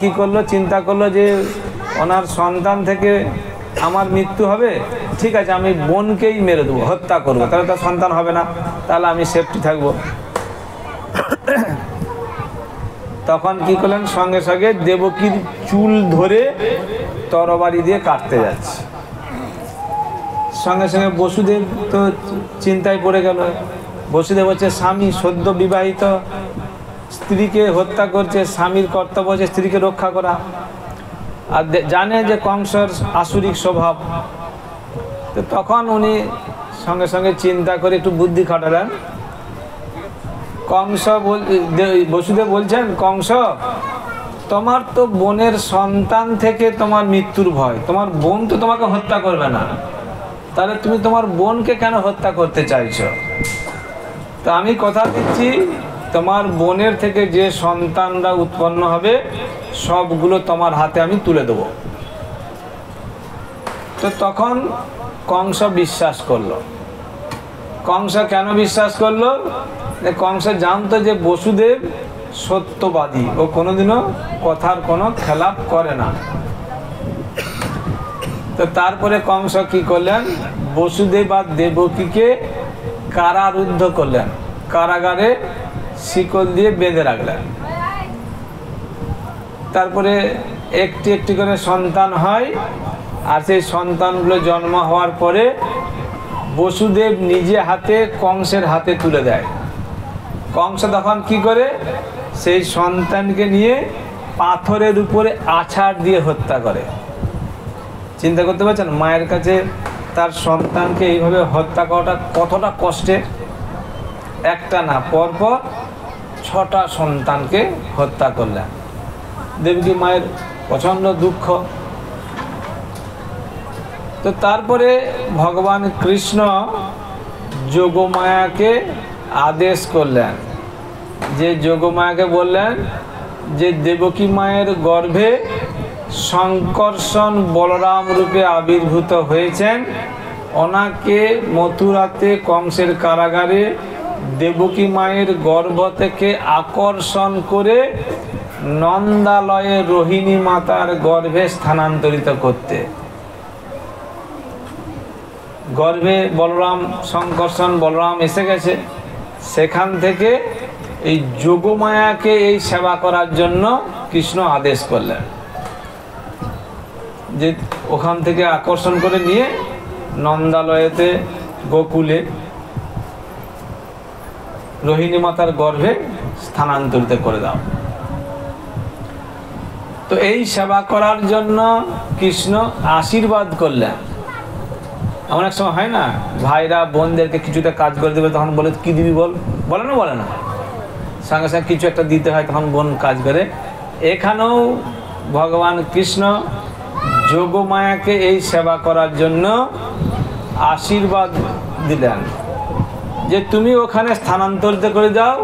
কি করলো, চিন্তা করলো যে ওনার সন্তান থেকে আমার মৃত্যু হবে, ঠিক আছে আমি বোনকেই মেরে দেবো, হত্যা করবো, তাহলে তার সন্তান হবে না, তাহলে আমি সেফটি থাকবো। তখন কি করলেন, সঙ্গে সঙ্গে দেবকীর চুল ধরে তরবারি দিয়ে কাটতে যাচ্ছে। সঙ্গে সঙ্গে বসুদেব তো চিন্তায় পড়ে গেল। বসুদেব হচ্ছে স্বামী, সদ্য বিবাহিত স্ত্রীকে হত্যা করছে, স্বামীর কর্তব্য হচ্ছে স্ত্রীকে রক্ষা করা, আর জানে যে কংসর আসুরিক স্বভাব। তো তখন উনি সঙ্গে সঙ্গে চিন্তা করে একটু বুদ্ধি খাটালেন। বসুদেব বলছেন, কংস তোমার তো বোনের সন্তান থেকে তোমার মৃত্যুর ভয়, তোমার বোন তো তোমাকে হত্যা করবে না, তাহলে তুমি তোমার বোনকে কেন হত্যা করতে চাইছো? তো আমি কথা দিচ্ছি, তোমার বোনের থেকে যে সন্তানরা উৎপন্ন হবে সবগুলো তোমার হাতে আমি তুলে দেব। তো তখন কংস বিশ্বাস করলো। কংস কেন বিশ্বাস করলো? কংস জানতো যে বসুদেব সত্যবাদী, ও কোনোদিনও কথার কোনো খেলাপ করে না। তো তারপরে কংস কি করলেন, বসুদেব আর দেবকীকে কারারুদ্ধ করলেন, কারাগারে শিকল দিয়ে বেঁধে রাখলেন। তারপরে একটি একটি করে সন্তান হয়, আর সেই সন্তানগুলো জন্ম হওয়ার পরে বসুদেব নিজে হাতে কংসের হাতে তুলে দেয়। কংস তখন কি করে, সেই সন্তানকে নিয়ে পাথরের উপরে আছাড় দিয়ে হত্যা করে। চিন্তা করতে পারছেন, মায়ের কাছে তার সন্তানকে এইভাবে হত্যা করাটা কতটা কষ্টের। একটা না, পরপর 6টা সন্তানকে হত্যা করলেন। দেবকী মায়ের প্রচণ্ড দুঃখ। তো তারপরে ভগবান কৃষ্ণ যোগমায়াকে আদেশ করলেন, যে যোগমায়াকে বললেন যে দেবকী মায়ের গর্ভে শঙ্কর্ষণ বলরাম রূপে আবির্ভূত হয়েছেন, ওনাকে মথুরাতে কংসের কারাগারে দেবকী মায়ের গর্ভ থেকে আকর্ষণ করে নন্দালয়ে রোহিণী মাতার গর্ভে স্থানান্তরিত করতে। গর্ভে বলরাম, শঙ্কর্ষণ বলরাম এসে গেছে, সেখান থেকে এই যোগমায়াকে এই সেবা করার জন্য কৃষ্ণ আদেশ করলেন, যে ওখান থেকে আকর্ষণ করে নিয়ে নন্দালয়েতে গোকুলে রোহিণী মাতার গর্ভে স্থানান্তরিত করে দাও। তো এই সেবা করার জন্য কৃষ্ণ আশীর্বাদ করলেন। এমন এক সময় হয় না, ভাইরা বোনদেরকে কিছুটা কাজ করে দেবে, তখন বলে কি দিবি বল, বলে না, সঙ্গে সঙ্গে কিছু একটা দিতে হয়, তখন বোন কাজ করে। এখানেও ভগবান কৃষ্ণ যোগমায়াকে এই সেবা করার জন্য আশীর্বাদ দিলেন, যে তুমি ওখানে স্থানান্তরিত করে যাও,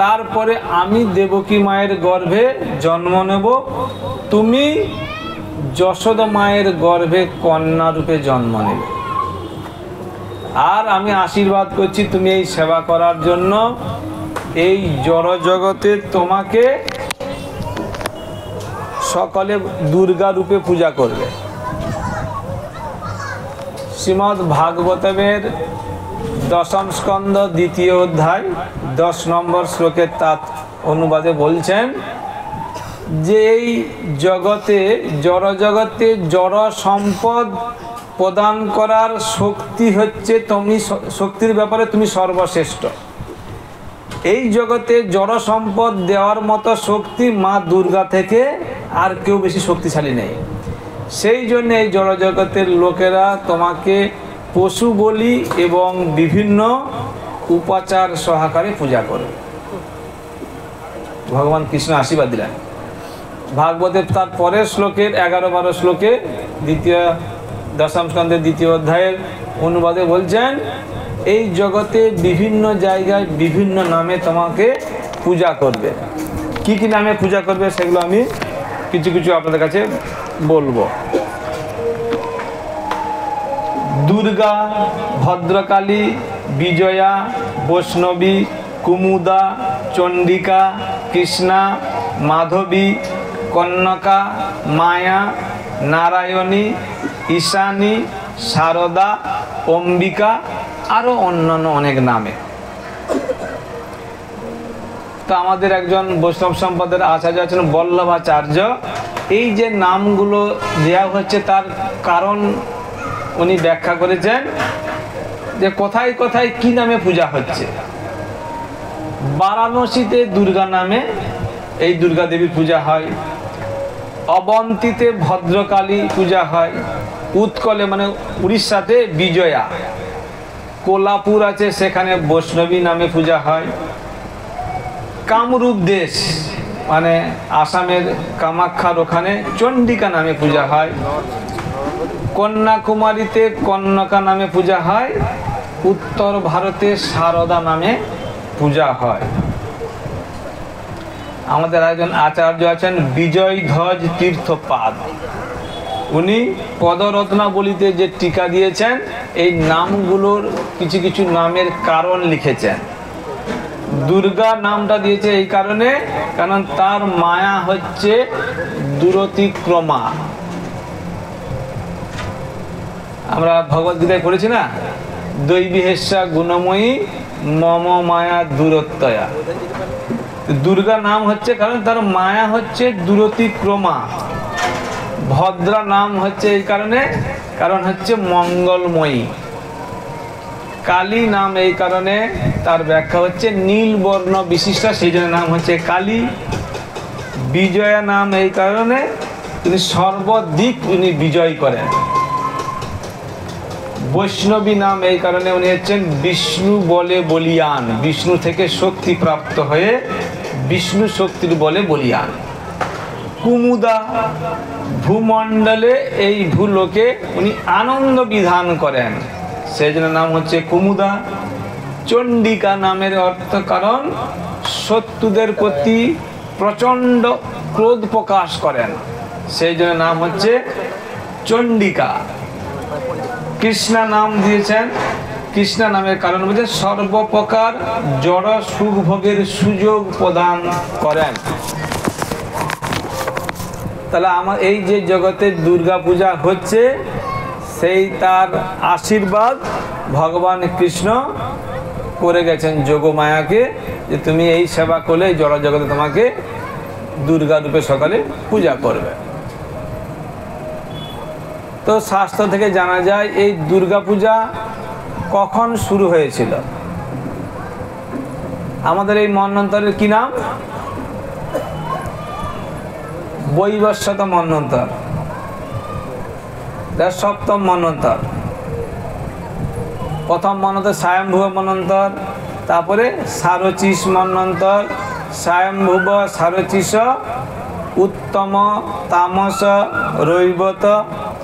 তারপরে আমি দেবকী মায়ের গর্ভে জন্ম নেব, তুমি যশোদা মায়ের গর্ভে কন্যা রূপে জন্ম নেবে। আর আমি আশীর্বাদ করছি, তুমি এই সেবা করার জন্য এই জড় জগতে তোমাকে সকলে দুর্গা রূপে পূজা করবে। শ্রীমদ্ ভাগবতের 10ম স্কন্ধ 2য় অধ্যায় 10 নম্বর শ্লোকের তাৎ অনুবাদে বলছেন যে এই জগতে, জড় জগতে জড় সম্পদ প্রদান করার শক্তি হচ্ছে, তুমি শক্তির ব্যাপারে তুমি সর্বশ্রেষ্ঠ। এই জগতে জড় সম্পদ দেওয়ার মতো শক্তি মা দুর্গা থেকে আর কেউ বেশি শক্তিশালী নেই। সেই জন্য এই জড় জগতের লোকেরা তোমাকে পশু বলি এবং বিভিন্ন উপাচার সহকারে পূজা করবে। ভগবান কৃষ্ণ আশীর্বাদ দিলেন। ভাগবতের তার পরের শ্লোকের 11-12 শ্লোকে 10ম স্কন্ধের 2য় অধ্যায়ের অনুবাদে বলছেন, এই জগতে বিভিন্ন জায়গায় বিভিন্ন নামে তোমাকে পূজা করবে। কি কি নামে পূজা করবে সেগুলো আমি কিছু কিছু আপনাদের কাছে বলবো। দুর্গা, ভদ্রকালী, বিজয়া, বৈষ্ণবী, কুমুদা, চণ্ডিকা, কৃষ্ণা, মাধবী, কনকা, মায়া, নারায়ণী, ঈশানী, শারদা, অম্বিকা, আরও অন্যান্য অনেক নামে। তো আমাদের একজন বৈষ্ণব সম্প্রদায়ের আচার্য আছেন বল্লভাচার্য, এই যে নামগুলো দেওয়া হচ্ছে তার কারণ উনি ব্যাখ্যা করেছেন যে কোথায় কোথায় কি নামে পূজা হচ্ছে। বারাণসীতে দুর্গা নামে এই দুর্গা দেবীর পূজা হয়, অবন্তীতে ভদ্রকালী পূজা হয়, উৎকলে মানে উড়িষ্যাতে বিজয়া, কোলাপুর আছে সেখানে বৈষ্ণবী নামে পূজা হয়, কামরূপ দেশ মানে আসামের কামাখ্যার ওখানে চণ্ডিকা নামে পূজা হয়, কন্যাকুমারীতে কনকা নামে পূজা হয়, উত্তর ভারতে শারদা নামে পূজা হয়। আমাদের একজন আচার্য আছেন বিজয় ধ্বজ তীর্থপাদ, উনি পদরত্নাবলীতে যে টিকা দিয়েছেন এই নামগুলোর কিছু কিছু নামের কারণ লিখেছেন। দুর্গা নামটা দিয়েছে এই কারণে, কারণ তার মায়া হচ্ছে দূরতিক্রমা। আমরা ভগবদ্গীতায় পড়েছি না, দৈবীহেশ্বা গুণময়ী মম মায়া দূরত্বয়া। দুর্গা নাম হচ্ছে কারণ তার মায়া হচ্ছে দূরতিক্রমা। ভদ্রা নাম হচ্ছে এই কারণে, কারণ হচ্ছে মঙ্গলময়ী। কালী নাম এই কারণে, তার ব্যাখ্যা হচ্ছে নীল বর্ণ বিশিষ্টা, সেই জন্য নাম হচ্ছে কালী। বিজয়া নাম এই কারণে তিনি সর্বদিক উনি বিজয় করেন। বৈষ্ণবী নাম এই কারণে উনি হচ্ছেন বিষ্ণু বলে বলিয়ান, বিষ্ণু থেকে শক্তি প্রাপ্ত হয়ে বিষ্ণু শক্তির বলে বলিয়ান। কুমুদা, ভূমণ্ডলে এই ভূলোকে উনি আনন্দ বিধান করেন, সেই জন্য নাম হচ্ছে কুমুদা। চণ্ডিকা নামের অর্থ কারণ শত্রুদের প্রতি প্রচণ্ড ক্রোধ প্রকাশ করেন, সেই জন্য নাম হচ্ছে চণ্ডিকা। কৃষ্ণা নাম দিয়েছেন, কৃষ্ণা নামের কারণ বলছে সর্বপ্রকার জড় সুখ ভোগের সুযোগ প্রদান করেন। তাহলে আমার এই যে জগতে দুর্গা পূজা হচ্ছে, সেই তার আশীর্বাদ ভগবান কৃষ্ণ করে গেছেন যোগমায়াকে, যে তুমি এই সেবা করলে জড় জগতে তোমাকে দুর্গা রূপে সকালে পূজা করবে। তো শাস্ত্র থেকে জানা যায় এই দুর্গা পূজা কখন শুরু হয়েছিল। আমাদের এই মন্বন্তরের কি নাম? বৈবস্বত মন্বন্তর, সপ্তম মন্বন্তর। প্রথম মন্বন্তর স্বয়ম্ভুব মন্বন্তর, তারপরে সারচিস মন্বন্তর, স্বয়ম্ভুব, সারচিস, উত্তম, তামস, রৈবত,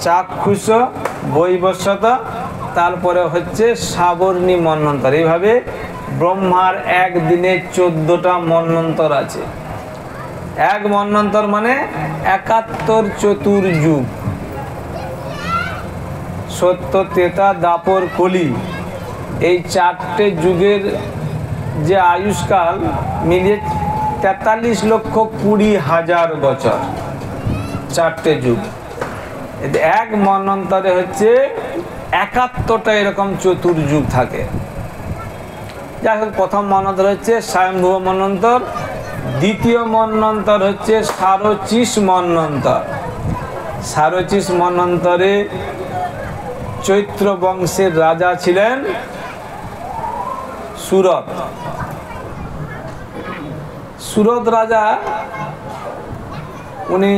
চাক্ষুষ, বৈবস্বত, তারপরে হচ্ছে সাবর্ণী মন্বন্তর। এইভাবে ব্রহ্মার একদিনে 14টা মন্বন্তর আছে। এক মন্বন্তর মানে 71 চতুর্যুগ, সত্য, ত্রেতা, দাপর, কলি, এই 4টে যুগের যে আয়ুষ্কাল মিলিয়ে 43,20,000 বছর, 4টে যুগ। এক মন্বন্তরে হচ্ছে 71টা এরকম চতুর্যুগ থাকে। যাই হোক, প্রথম মন্বন্তর হচ্ছে স্বয়ম্ভুব মন্বন্তর, দ্বিতীয় মন্বন্তর হচ্ছে সারচিস মন্বন্তর। সারচিস মন্বন্তরে চৈত্র বংশের রাজা ছিলেন সুরত। সুরত রাজা, উনি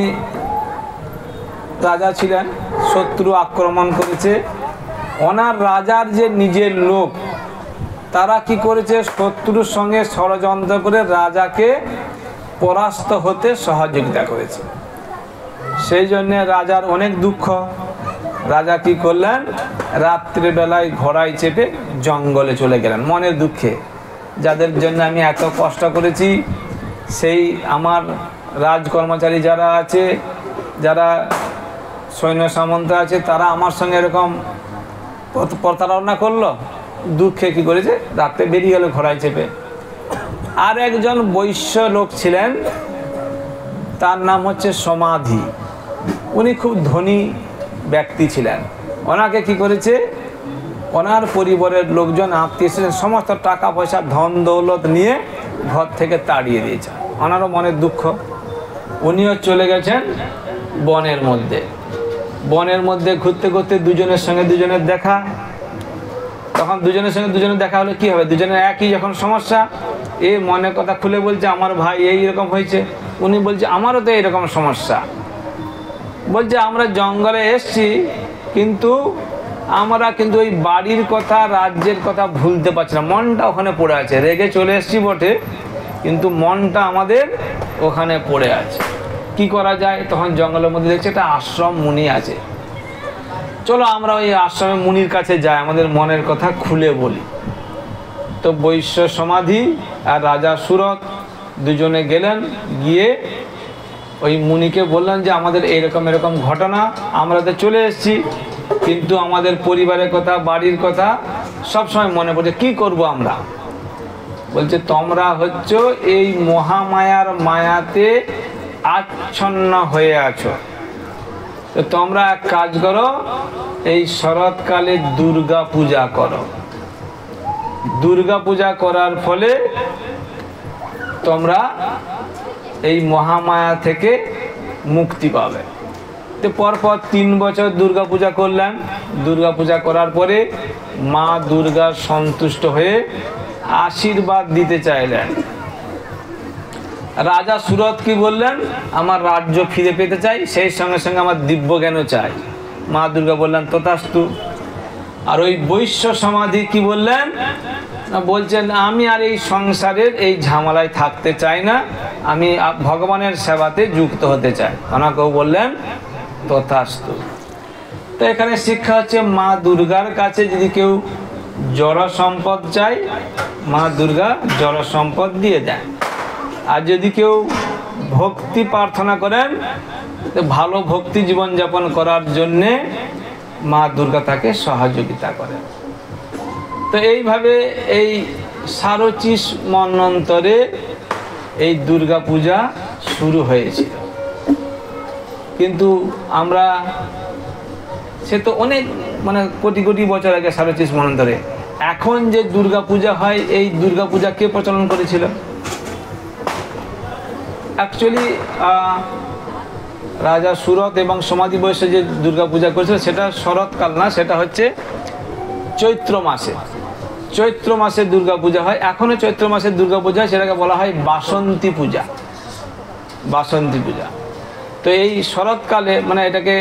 রাজা ছিলেন, শত্রু আক্রমণ করেছে। ওনার রাজার যে নিজের লোক, তারা কি করেছে, শত্রুর সঙ্গে ষড়যন্ত্র করে রাজাকে পরাস্ত হতে সহযোগিতা করেছে। সেই জন্যে রাজার অনেক দুঃখ। রাজা কি করলেন, রাত্রিবেলায় ঘোড়ায় চেপে জঙ্গলে চলে গেলেন মনের দুঃখে, যাদের জন্য আমি এত কষ্ট করেছি, সেই আমার রাজকর্মচারী যারা আছে, যারা সৈন্য সামন্ত আছে, তারা আমার সঙ্গে এরকম প্রতারণা করলো। দুঃখে কি করেছে, রাত্রে বেরিয়ে গেল ঘোড়ায় চেপে। আর একজন বৈশ্য লোক ছিলেন, তার নাম হচ্ছে সমাধি। উনি খুব ধনী ব্যক্তি ছিলেন। ওনাকে কি করেছে, ওনার পরিবারের লোকজন আত্মীয় স্বজন সমস্ত টাকা পয়সা ধন দৌলত নিয়ে ঘর থেকে তাড়িয়ে দিয়েছে। ওনারও মনের দুঃখ। উনিও চলে গেছেন বনের মধ্যে। বনের মধ্যে ঘুরতে ঘুরতে দুজনের সঙ্গে দুজনের দেখা। তখন দুজনের সঙ্গে দুজনের দেখা হলে কি হবে, দুজনের একই যখন সমস্যা। এ মনের কথা খুলে বলছে আমার ভাই এইরকম হয়েছে, উনি বলছে আমারও তো এইরকম সমস্যা। বলছে আমরা জঙ্গলে এসছি, কিন্তু আমরা কিন্তু ওই বাড়ির কথা রাজ্যের কথা ভুলতে পারছি না, মনটা ওখানে পড়ে আছে। রেগে চলে এসছি বটে, কিন্তু মনটা আমাদের ওখানে পড়ে আছে। কি করা যায়? তখন জঙ্গলের মধ্যে দেখছে একটা আশ্রম মুনি আছে, চলো আমরা ওই আশ্রমে মুনির কাছে যাই, আমাদের মনের কথা খুলে বলি। তো বৈশ্য সমাধি আর রাজা সুরত দুজনে গেলেন, গিয়ে ওই মুনিকে বললেন যে আমাদের এরকম এরকম ঘটনা, আমরা তো চলে এসেছি, কিন্তু আমাদের পরিবারের কথা বাড়ির কথা সবসময় মনে পড়ছে, কি করব আমরা? বলছে তোমরা হচ্ছে এই মহামায়ার মায়াতে আচ্ছন্ন হয়ে আছো, তো তোমরা এক কাজ করো, এই শরৎকালে দুর্গা পূজা করো। দুর্গা পূজা করার ফলে তোমরা এই মহামায়া থেকে মুক্তি পাবে। তো পরপর 3 বছর দুর্গা পূজা করলেন। দুর্গা পূজা করার পরে মা দুর্গা সন্তুষ্ট হয়ে আশীর্বাদ দিতে চাইলেন। রাজা সুরত কি বললেন, আমার রাজ্য ফিরে পেতে চাই, সেই সঙ্গে সঙ্গে আমার দিব্য জ্ঞানও চাই। মা দুর্গা বললেন তথাস্তু। আর ওই বৈশ্য সমাধি কি বললেন, বলছেন আমি আর এই সংসারের এই ঝামেলায় থাকতে চাই না, আমি ভগবানের সেবাতে যুক্ত হতে চাই। ওনাকেও বললেন তথাস্তু। তো এখানে শিক্ষা হচ্ছে মা দুর্গার কাছে যদি কেউ জড় সম্পদ চায়, মা দুর্গা জড় সম্পদ দিয়ে দেন। আর যদি কেউ ভক্তি প্রার্থনা করেন, ভালো ভক্তি জীবনযাপন করার জন্যে মা দুর্গা তাকে সহযোগিতা করেন। তো এইভাবে এই 26 মন্বন্তরে এই দুর্গা পূজা শুরু হয়েছিল। কিন্তু আমরা সে তো অনেক কোটি কোটি বছর আগে 26 মন্বন্তরে, এখন যে দুর্গা পূজা হয়, এই দুর্গা পূজা কে প্রচলন করেছিল? অ্যাকচুয়ালি রাজা সুরত এবং সমাধি বৈশ্য যে দুর্গা পূজা করেছিল সেটা শরৎকাল না, সেটা হচ্ছে চৈত্র মাসে। চৈত্র মাসে দুর্গা পূজা হয়, এখনো চৈত্র মাসে দুর্গা পূজা, সেটাকে বলা হয় বাসন্তী পূজা। বাসন্তী পূজা। তো এই শরৎকালে এটাকে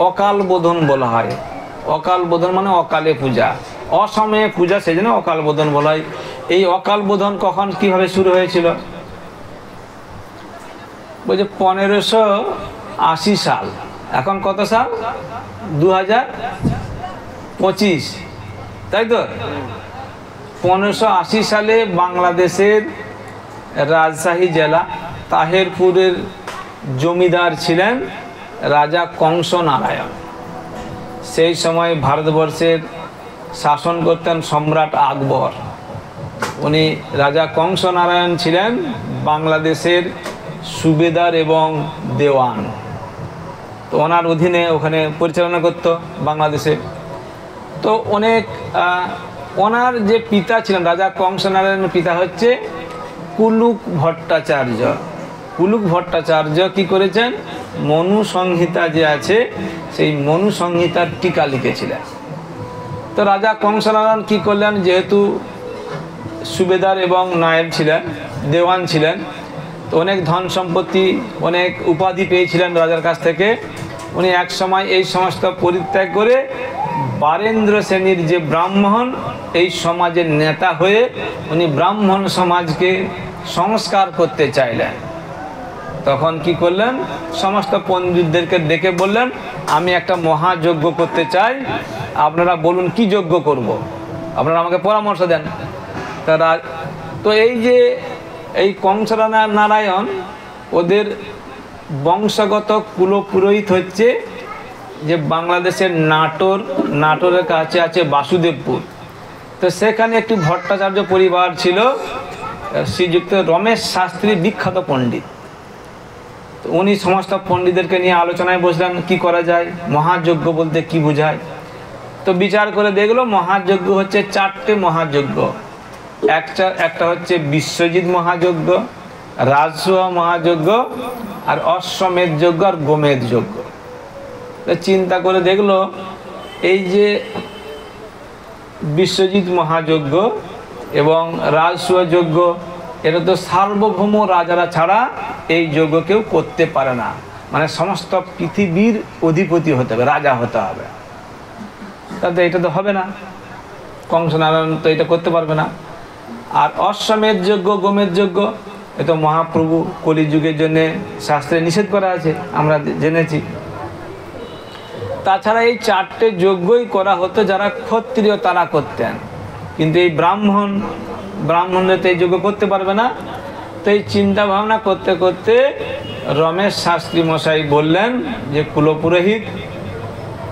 অকাল বোধন বলা হয়। অকাল বোধন মানে অকালে পূজা, অসময়ে পূজা, সেই জন্য অকাল বোধন বলা হয়। এই অকাল বোধন কখন কিভাবে শুরু হয়েছিল? বলছে 1580 সাল। এখন কত সাল? 2025, তাই তো? 1580 সালে বাংলাদেশের রাজশাহী জেলা তাহেরপুরের জমিদার ছিলেন রাজা কংস নারায়ণ। সেই সময় ভারতবর্ষের শাসন করতেন সম্রাট আকবর। উনি রাজা কংস নারায়ণ ছিলেন বাংলাদেশের সুবেদার এবং দেওয়ান। তো ওনার অধীনে ওখানে পরিচালনা করত বাংলাদেশে। তো অনেক ওনার যে পিতা ছিলেন, রাজা কংস নারায়ণের পিতা হচ্ছে কুলুক ভট্টাচার্য। কুলুক ভট্টাচার্য কি করেছেন, মনু সংহিতা যে আছে সেই মনু সংহিতার টিকা লিখেছিলেন। তো রাজা কংস নারায়ণ কি করলেন, যেহেতু সুবেদার এবং নায়েব ছিলেন, দেওয়ান ছিলেন, তো অনেক ধন সম্পত্তি অনেক উপাধি পেয়েছিলেন রাজার কাছ থেকে। উনি এক সময় এই সমস্ত পরিত্যাগ করে বারেন্দ্র শ্রেণীর যে ব্রাহ্মণ, এই সমাজের নেতা হয়ে উনি ব্রাহ্মণ সমাজকে সংস্কার করতে চাইলেন। তখন কি করলেন, সমস্ত পণ্ডিতদেরকে ডেকে বললেন আমি একটা মহাযজ্ঞ করতে চাই, আপনারা বলুন কি যজ্ঞ করব, আপনারা আমাকে পরামর্শ দেন। তারা তো এই যে এই কংস নারায়ণ, ওদের বংশগত কুলপুরোহিত হচ্ছে যে বাংলাদেশের নাটোরের কাছে আছে বাসুদেবপুর। তো সেখানে একটি ভট্টাচার্য পরিবার ছিল, শ্রীযুক্ত রমেশ শাস্ত্রী, বিখ্যাত পণ্ডিত। তো উনি সমস্ত পণ্ডিতদেরকে নিয়ে আলোচনায় বসলেন কি করা যায়, মহাযজ্ঞ বলতে কি বোঝায়। তো বিচার করে দেখলো মহাযজ্ঞ হচ্ছে 4টে মহাযজ্ঞ। একটা হচ্ছে বিশ্বজিৎ মহাযজ্ঞ, রাজসূয় মহাযজ্ঞ, আর অশ্বমেধ যজ্ঞ, আর গোমেধ যজ্ঞ। চিন্তা করে দেখলো এই যে বিশ্বজিৎ মহাযজ্ঞ এবং রাজসূয় যজ্ঞ, এটা তো সার্বভৌম রাজারা ছাড়া এই যজ্ঞ কেউ করতে পারে না, মানে সমস্ত পৃথিবীর অধিপতি হতে হবে, রাজা হতে হবে। তাতে এটা তো হবে না, কংসনারায়ণ তো এটা করতে পারবে না। আর অশ্বমেধ যজ্ঞ, গোমেধ যজ্ঞ, এ তো মহাপ্রভু কলিযুগের জন্য শাস্ত্রে নিষেধ করা আছে, আমরা জেনেছি। তাছাড়া এই 4টে যজ্ঞই করা হতো যারা ক্ষত্রিয় তারা করতেন, কিন্তু এই ব্রাহ্মণরা তো এই যজ্ঞ করতে পারবে না। তো এই চিন্তা ভাবনা করতে করতে রমেশ শাস্ত্রী মশাই বললেন যে কুলপুরোহিত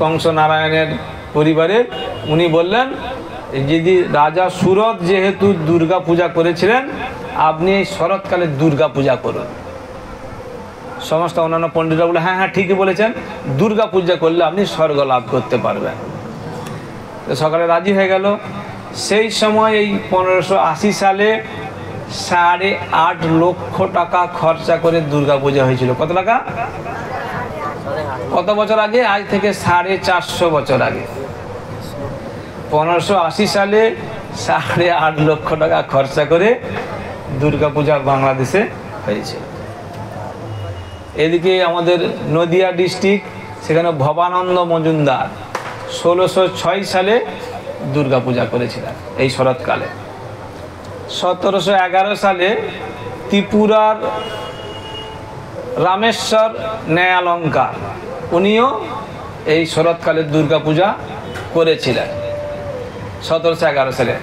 কংস নারায়ণের পরিবারের, উনি বললেন যদি রাজা সুরত যেহেতু দুর্গা পূজা করেছিলেন, আপনি এই শরৎকালে দুর্গা পূজা করুন। সমস্ত অন্যান্য পণ্ডিতরা বলে হ্যাঁ হ্যাঁ ঠিকই বলেছেন, দুর্গা পূজা করলে আপনি স্বর্গ লাভ করতে পারবেন। তো সকালে রাজি হয়ে গেল। সেই সময় এই 1580 সালে 8.5 লক্ষ টাকা খরচা করে দুর্গা পূজা হয়েছিল। কত টাকা? কত বছর আগে? আজ থেকে 450 বছর আগে। 1580 সালে 8.5 লক্ষ টাকা খরচা করে দুর্গা পূজা বাংলাদেশে হয়েছে। এদিকে আমাদের নদিয়া ডিস্ট্রিক্ট, সেখানে ভবানন্দ মজুমদার 1606 সালে দুর্গা পূজা করেছিলেন এই শরৎকালে। 1711 সালে ত্রিপুরার রামেশ্বর ন্যায়ালঙ্কার, উনিও এই শরৎকালে দুর্গা পূজা করেছিলেন 1711 সালে।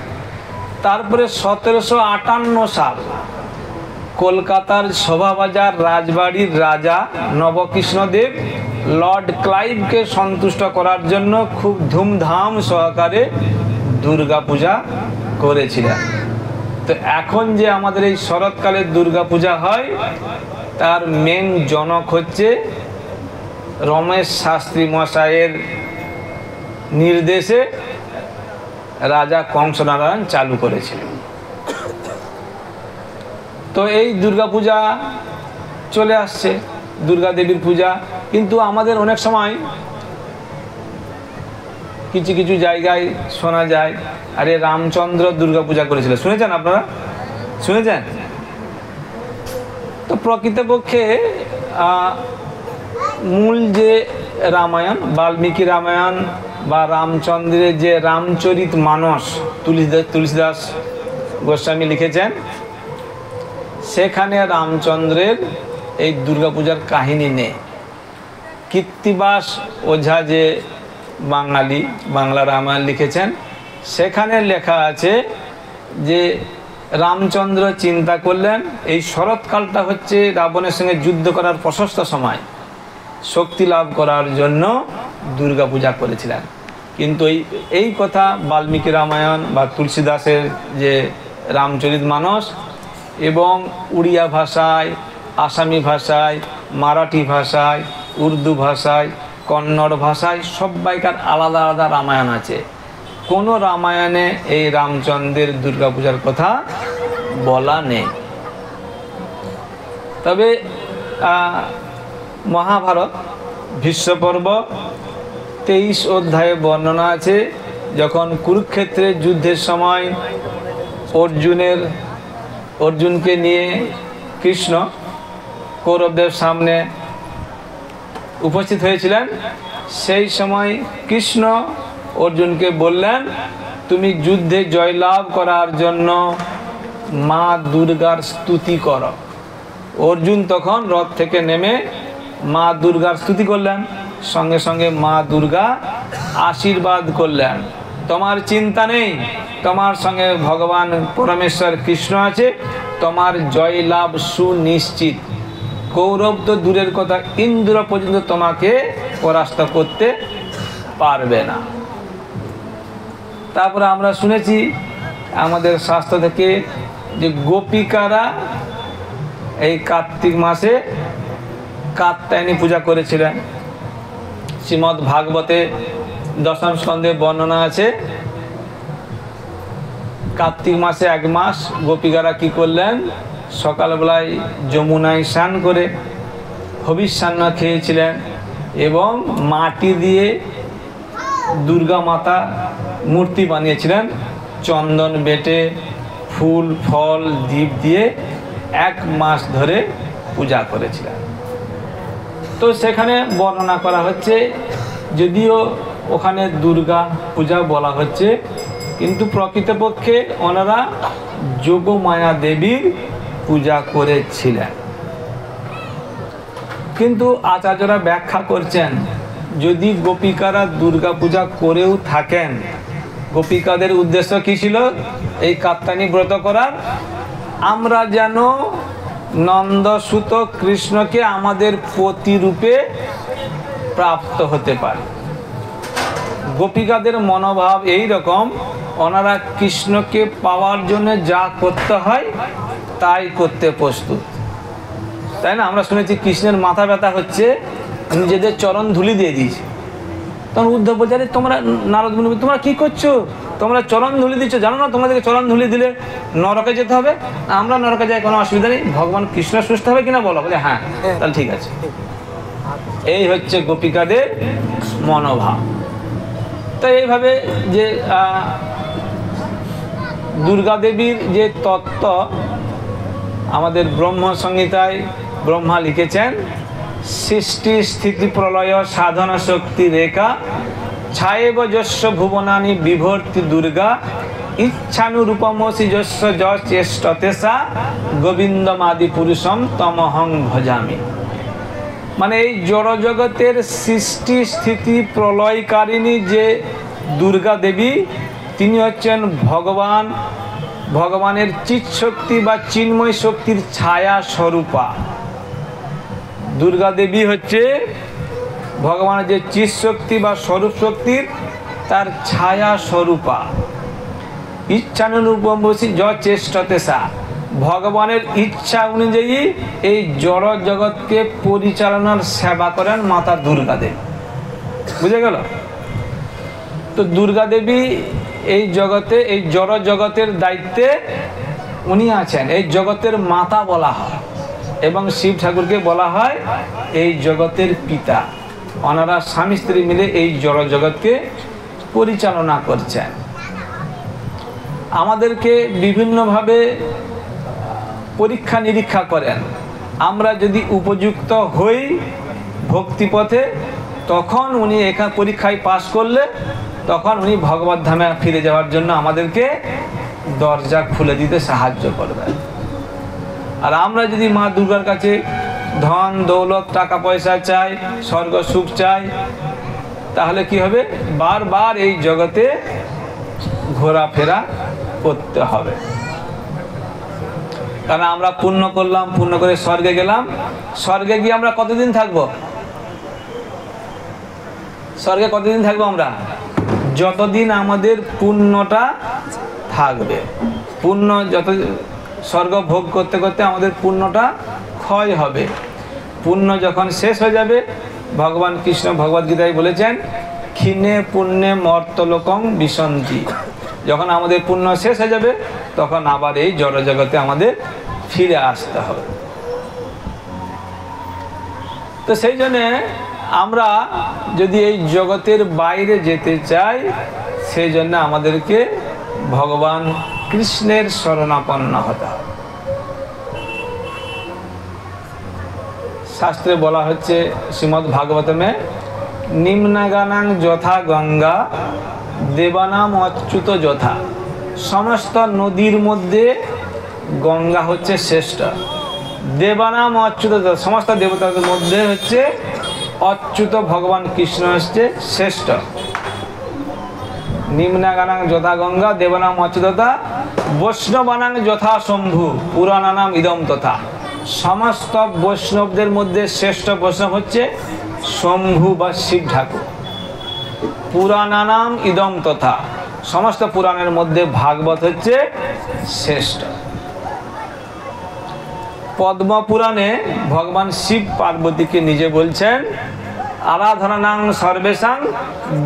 তারপরে 1758 সাল কলকাতার শোভাবাজার রাজবাড়ির রাজা নবকৃষ্ণদেব লর্ড ক্লাইভকে সন্তুষ্ট করার জন্য খুব ধুমধাম সহকারে দুর্গা পূজা করেছিলেন। তো এখন যে আমাদের এই শরৎকালে দুর্গা পূজা হয়, তার মেন জনক হচ্ছে রমেশ শাস্ত্রী মশাইয়ের নির্দেশে রাজা কংসনারায়ণ চালু করেছিলেন। তো এই দুর্গা পূজা চলে আসছে, দুর্গা দেবীর পূজা। কিন্তু আমাদের অনেক সময় কিছু কিছু জায়গায় শোনা যায় আরে রামচন্দ্র দুর্গা পূজা করেছিল। শুনেছেন আপনারা? শুনেছেন? তো প্রকৃতপক্ষে মূল যে রামায়ণ, বাল্মীকি রামায়ণ বা রামচন্দ্রের যে রামচরিত মানস তুলসীদাস গোস্বামী লিখেছেন, সেখানে রামচন্দ্রের এই দুর্গাপূজার কাহিনী নেই। কীর্তিবাস ওঝা যে বাঙালি বাংলা রামায়ণ লিখেছেন, সেখানে লেখা আছে যে রামচন্দ্র চিন্তা করলেন এই শরৎকালটা হচ্ছে রাবণের সঙ্গে যুদ্ধ করার প্রশস্ত সময়, শক্তি লাভ করার জন্য দুর্গাপূজা করেছিলেন। কিন্তু এই কথা বাল্মীকি রামায়ণ বা তুলসীদাসের যে রামচরিত মানস এবং উড়িয়া ভাষায়, আসামি ভাষায়, মারাঠি ভাষায়, উর্দু ভাষায়, কন্নড় ভাষায় সবাইকার আলাদা আলাদা রামায়ণ আছে। কোনো রামায়ণে এই রামচন্দ্রের দুর্গাপূজার কথা বলা নেই। তবে মহাভারত ভীষ্ম পর্ব 23 অধ্যায়ে বর্ণনা আছে, যখন কুরুক্ষেত্রের যুদ্ধের সময় অর্জুনকে নিয়ে কৃষ্ণ কৌরবদের সামনে উপস্থিত হয়েছিলেন, সেই সময় কৃষ্ণ অর্জুনকে বললেন তুমি যুদ্ধে জয়লাভ করার জন্য মা দুর্গার স্তুতি করো। অর্জুন তখন রথ থেকে নেমে মা দুর্গার স্তুতি করলেন, সঙ্গে সঙ্গে মা দুর্গা আশীর্বাদ করলেন, তোমার চিন্তা নেই, তোমার সঙ্গে ভগবান পরমেশ্বর কৃষ্ণ আছে, তোমার জয়লাভ সুনিশ্চিত। কৌরব তো দূরের কথা, ইন্দ্র পর্যন্ত তোমাকে পরাস্ত করতে পারবে না। তারপরে আমরা শুনেছি আমাদের শাস্ত্র থেকে যে গোপিকারা এই কার্তিক মাসে কাত্যায়নী পূজা করেছিলেন। শ্রীমদ্ ভাগবতে দশম স্কন্ধে বর্ণনা আছে, কার্তিক মাসে 1 মাস গোপিকারা কি করলেন, সকালবেলায় যমুনায় স্নান করে হবিষ্যান্ন খেয়েছিলেন এবং মাটি দিয়ে দুর্গা মাতা মূর্তি বানিয়েছিলেন। চন্দন বেটে ফুল ফল দীপ দিয়ে 1 মাস ধরে পূজা করেছিলেন। তো সেখানে বর্ণনা করা হচ্ছে, যদিও ওখানে দুর্গা পূজা বলা হচ্ছে, কিন্তু প্রকৃতপক্ষে ওনারা যোগমায়া দেবীর পূজা করেছিলেন। কিন্তু আচার্যরা ব্যাখ্যা করছেন, যদি গোপিকারা দুর্গা পূজা করেও থাকেন, গোপিকাদের উদ্দেশ্য কি ছিল এই কাত্যায়নী ব্রত করার? আমরা যেন নন্দসুত কৃষ্ণকে আমাদের প্রতিরূপে প্রাপ্ত হতে পারি। গোপিকাদের মনোভাব এই রকম, ওনারা কৃষ্ণকে পাওয়ার জন্য যা করতে হয় তাই করতে প্রস্তুত, তাই না? আমরা শুনেছি কৃষ্ণের মাথা ব্যথা হচ্ছে, নিজেদের চরণ ধুলি দিয়ে দিয়েছে। তখন উদ্ধব বলছে, আরে তোমরা, নারদ মুনি, তোমরা কি করছো? তোমরা চরণ ধুলি দিচ্ছ, জানো না তোমাদেরকে চরণ ধুলি দিলে নরকে যেতে হবে? আমরা নরকে যাই, কোনো অসুবিধা নেই, ভগবান কৃষ্ণ সুস্থ হবে কিনা বলো? বলে হ্যাঁ, তাহলে ঠিক আছে। এই হচ্ছে গোপিকাদের মনোভাব। তো এইভাবে যে দুর্গা দেবীর যে তত্ত্ব আমাদের ব্রহ্ম সংহিতায় ব্রহ্মা লিখেছেন, সৃষ্টি স্থিতি প্রলয় সাধন শক্তি রেখা ছায়েব যস্য ভুবনানি বিভর্তি দুর্গা ইচ্ছানুরূপমসি যস্য চেষ্টতেসা গোবিন্দমাদি পুরুষম তমহং ভজামি। মানে এই জড়জগতের সৃষ্টি স্থিতি প্রলয়কারিণী যে দুর্গা দেবী, তিনি হচ্ছেন ভগবান, ভগবানের চিৎশক্তি বা চিন্ময় শক্তির ছায়া স্বরূপা। দুর্গা দেবী হচ্ছে ভগবানের যে চিৎশক্তি বা স্বরূপ শক্তির, তার ছায়া স্বরূপা। ইচ্ছানুরূপমসি চেষ্টতেসা, ভগবানের ইচ্ছা অনুযায়ী এই জড় জগৎকে পরিচালনার সেবা করেন মাতা দুর্গা দেবী। বুঝে গেল? তো দুর্গা দেবী এই জগতে, এই জড় জগতের দায়িত্বে উনি আছেন, এই জগতের মাতা বলা হয়, এবং শিব ঠাকুরকে বলা হয় এই জগতের পিতা। ওনারা স্বামী স্ত্রী মিলে এই জড় জগৎকে পরিচালনা করছেন। আমাদেরকে বিভিন্নভাবে পরীক্ষা নিরীক্ষা করেন। আমরা যদি উপযুক্ত হই ভক্তিপথে, তখন উনি এখানে পরীক্ষায় পাশ করলে তখন উনি ভগবত ধামে ফিরে যাওয়ার জন্য আমাদেরকে দরজা খুলে দিতে সাহায্য করবেন। আর আমরা যদি মা দুর্গার কাছে ধন দৌলত টাকা পয়সা চাই, স্বর্গ সুখ চাই, তাহলে কি হবে? বারবার এই জগতে ঘোরাফেরা করতে হবে। কারণ আমরা পুণ্য করলাম, পুণ্য করে স্বর্গে গেলাম, স্বর্গে গিয়ে আমরা কতদিন থাকবো? স্বর্গে কতদিন থাকবো আমরা? যতদিন আমাদের পুণ্যটা থাকবে। পুণ্য যত, স্বর্গ ভোগ করতে করতে আমাদের পুণ্যটা ক্ষয় হবে। পুণ্য যখন শেষ হয়ে যাবে, ভগবান কৃষ্ণ ভগবদ্গীতায় বলেছেন, ক্ষীণে পুণ্যে মর্তলোকং বিশন্তি। যখন আমাদের পুণ্য শেষ হয়ে যাবে, তখন আবার এই জড় জগতে আমাদের ফিরে আসতে হবে। তো সেই জন্যে আমরা যদি এই জগতের বাইরে যেতে চাই, সেই জন্য আমাদেরকে ভগবান কৃষ্ণের শরণাপন্ন হতে হবে। শাস্ত্রে বলা হচ্ছে শ্রীমদ্ ভাগবতমে, নিম্নগানাং যথা গঙ্গা দেবানাম অচ্যুত যথা। সমস্ত নদীর মধ্যে গঙ্গা হচ্ছে শ্রেষ্ঠ, দেবানাম অচ্যুত, সমস্ত দেবতাদের মধ্যে হচ্ছে অচ্যুত ভগবান কৃষ্ণ হচ্ছে শ্রেষ্ঠ। নিম্নগানাং যথা গঙ্গা দেবানাম অচ্যুততা বৈষ্ণবানাং যথা শম্ভু পুরাণানাম ইদম তথা। সমস্ত বৈষ্ণবদের মধ্যে শ্রেষ্ঠ বৈষ্ণব হচ্ছে শম্ভু বা শিব ঠাকুর। পুরাণানাম ইদম তথা, সমস্ত পুরাণের মধ্যে ভাগবত হচ্ছে শ্রেষ্ঠ। পদ্ম পুরাণে ভগবান শিব পার্বতীকে নিজে বলছেন, আরাধনাং সর্বেশাং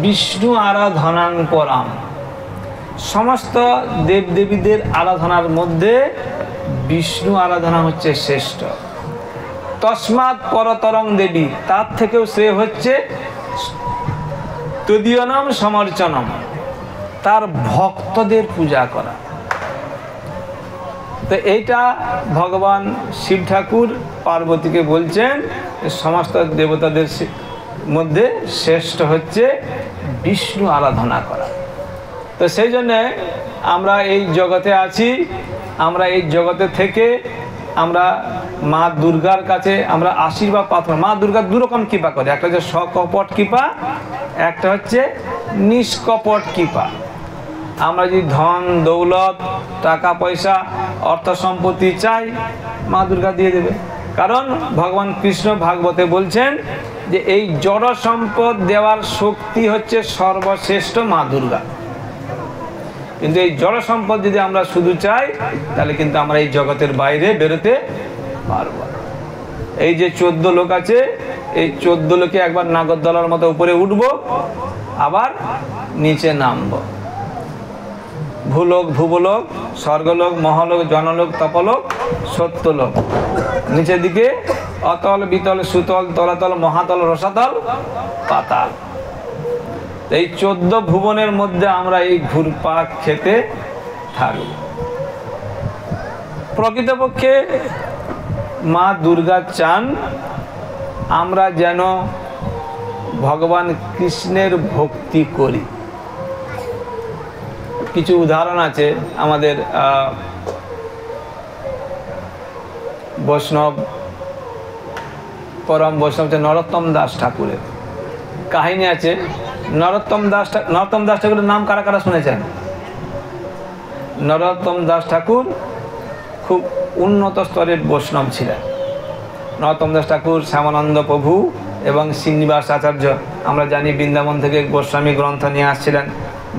বিষ্ণু আরাধনাং পরাম। সমস্ত দেবদেবীদের আরাধনার মধ্যে বিষ্ণু আরাধনা হচ্ছে শ্রেষ্ঠ। তস্মাৎ পরতরং দেবী, তার থেকেও সে হচ্ছে তদীয়নাম সমর্চনম, তার ভক্তদের পূজা করা। তো এইটা ভগবান শিব ঠাকুর পার্বতীকে বলছেন, সমস্ত দেবতাদের মধ্যে শ্রেষ্ঠ হচ্ছে বিষ্ণু আরাধনা করা। তো সেই জন্যে আমরা এই জগতে আছি, আমরা এই জগতে থেকে আমরা মা দুর্গার কাছে আমরা আশীর্বাদ পাত্র। মা দুর্গা দুরকম কৃপা করে, একটা হচ্ছে সকপট কৃপা, একটা হচ্ছে নিষ্কপট কৃপা। আমরা যদি ধন দৌলত টাকা পয়সা অর্থ সম্পত্তি চাই, মা দুর্গা দিয়ে দেবে। কারণ ভগবান কৃষ্ণ ভাগবতে বলছেন যে এই জড় সম্পদ দেওয়ার শক্তি হচ্ছে সর্বশ্রেষ্ঠ মা দুর্গা। কিন্তু এই জড় সম্পদ যদি আমরা শুধু চাই, তাহলে কিন্তু আমরা এই জগতের বাইরে বেরোতে পারব না। এই যে 14 লোক আছে, এই 14 লোকে একবার নাগরদোলার মতো উপরে উঠবো, আবার নিচে নামবো। ভূলোক ভুবলোক, স্বর্গলোক মহালোক জনলোক তপলোক সত্যলোক। নিচের দিকে অতল বিতল সুতল তলাতল মহাতল রসাতল পাতাল। এই 14 ভুবনের মধ্যে আমরা এই ঘুরপাক খেতে থাকব। প্রকৃতপক্ষে মা দুর্গা চান আমরা যেন ভগবান কৃষ্ণের ভক্তি করি। কিছু উদাহরণ আছে আমাদের বৈষ্ণব, পরম বৈষ্ণব নরোত্তম দাস ঠাকুরের কাহিনী আছে। নরোত্তম দাস ঠাকুরের নাম কারা কারা শুনেছেন? নরোত্তম দাস ঠাকুর খুব উন্নত স্তরের বৈষ্ণব ছিলেন। নরোত্তম দাস ঠাকুর শ্যামানন্দ প্রভু এবং শ্রীনিবাস আচার্য, আমরা জানি বৃন্দাবন থেকে গোস্বামী গ্রন্থ নিয়ে আসছিলেন,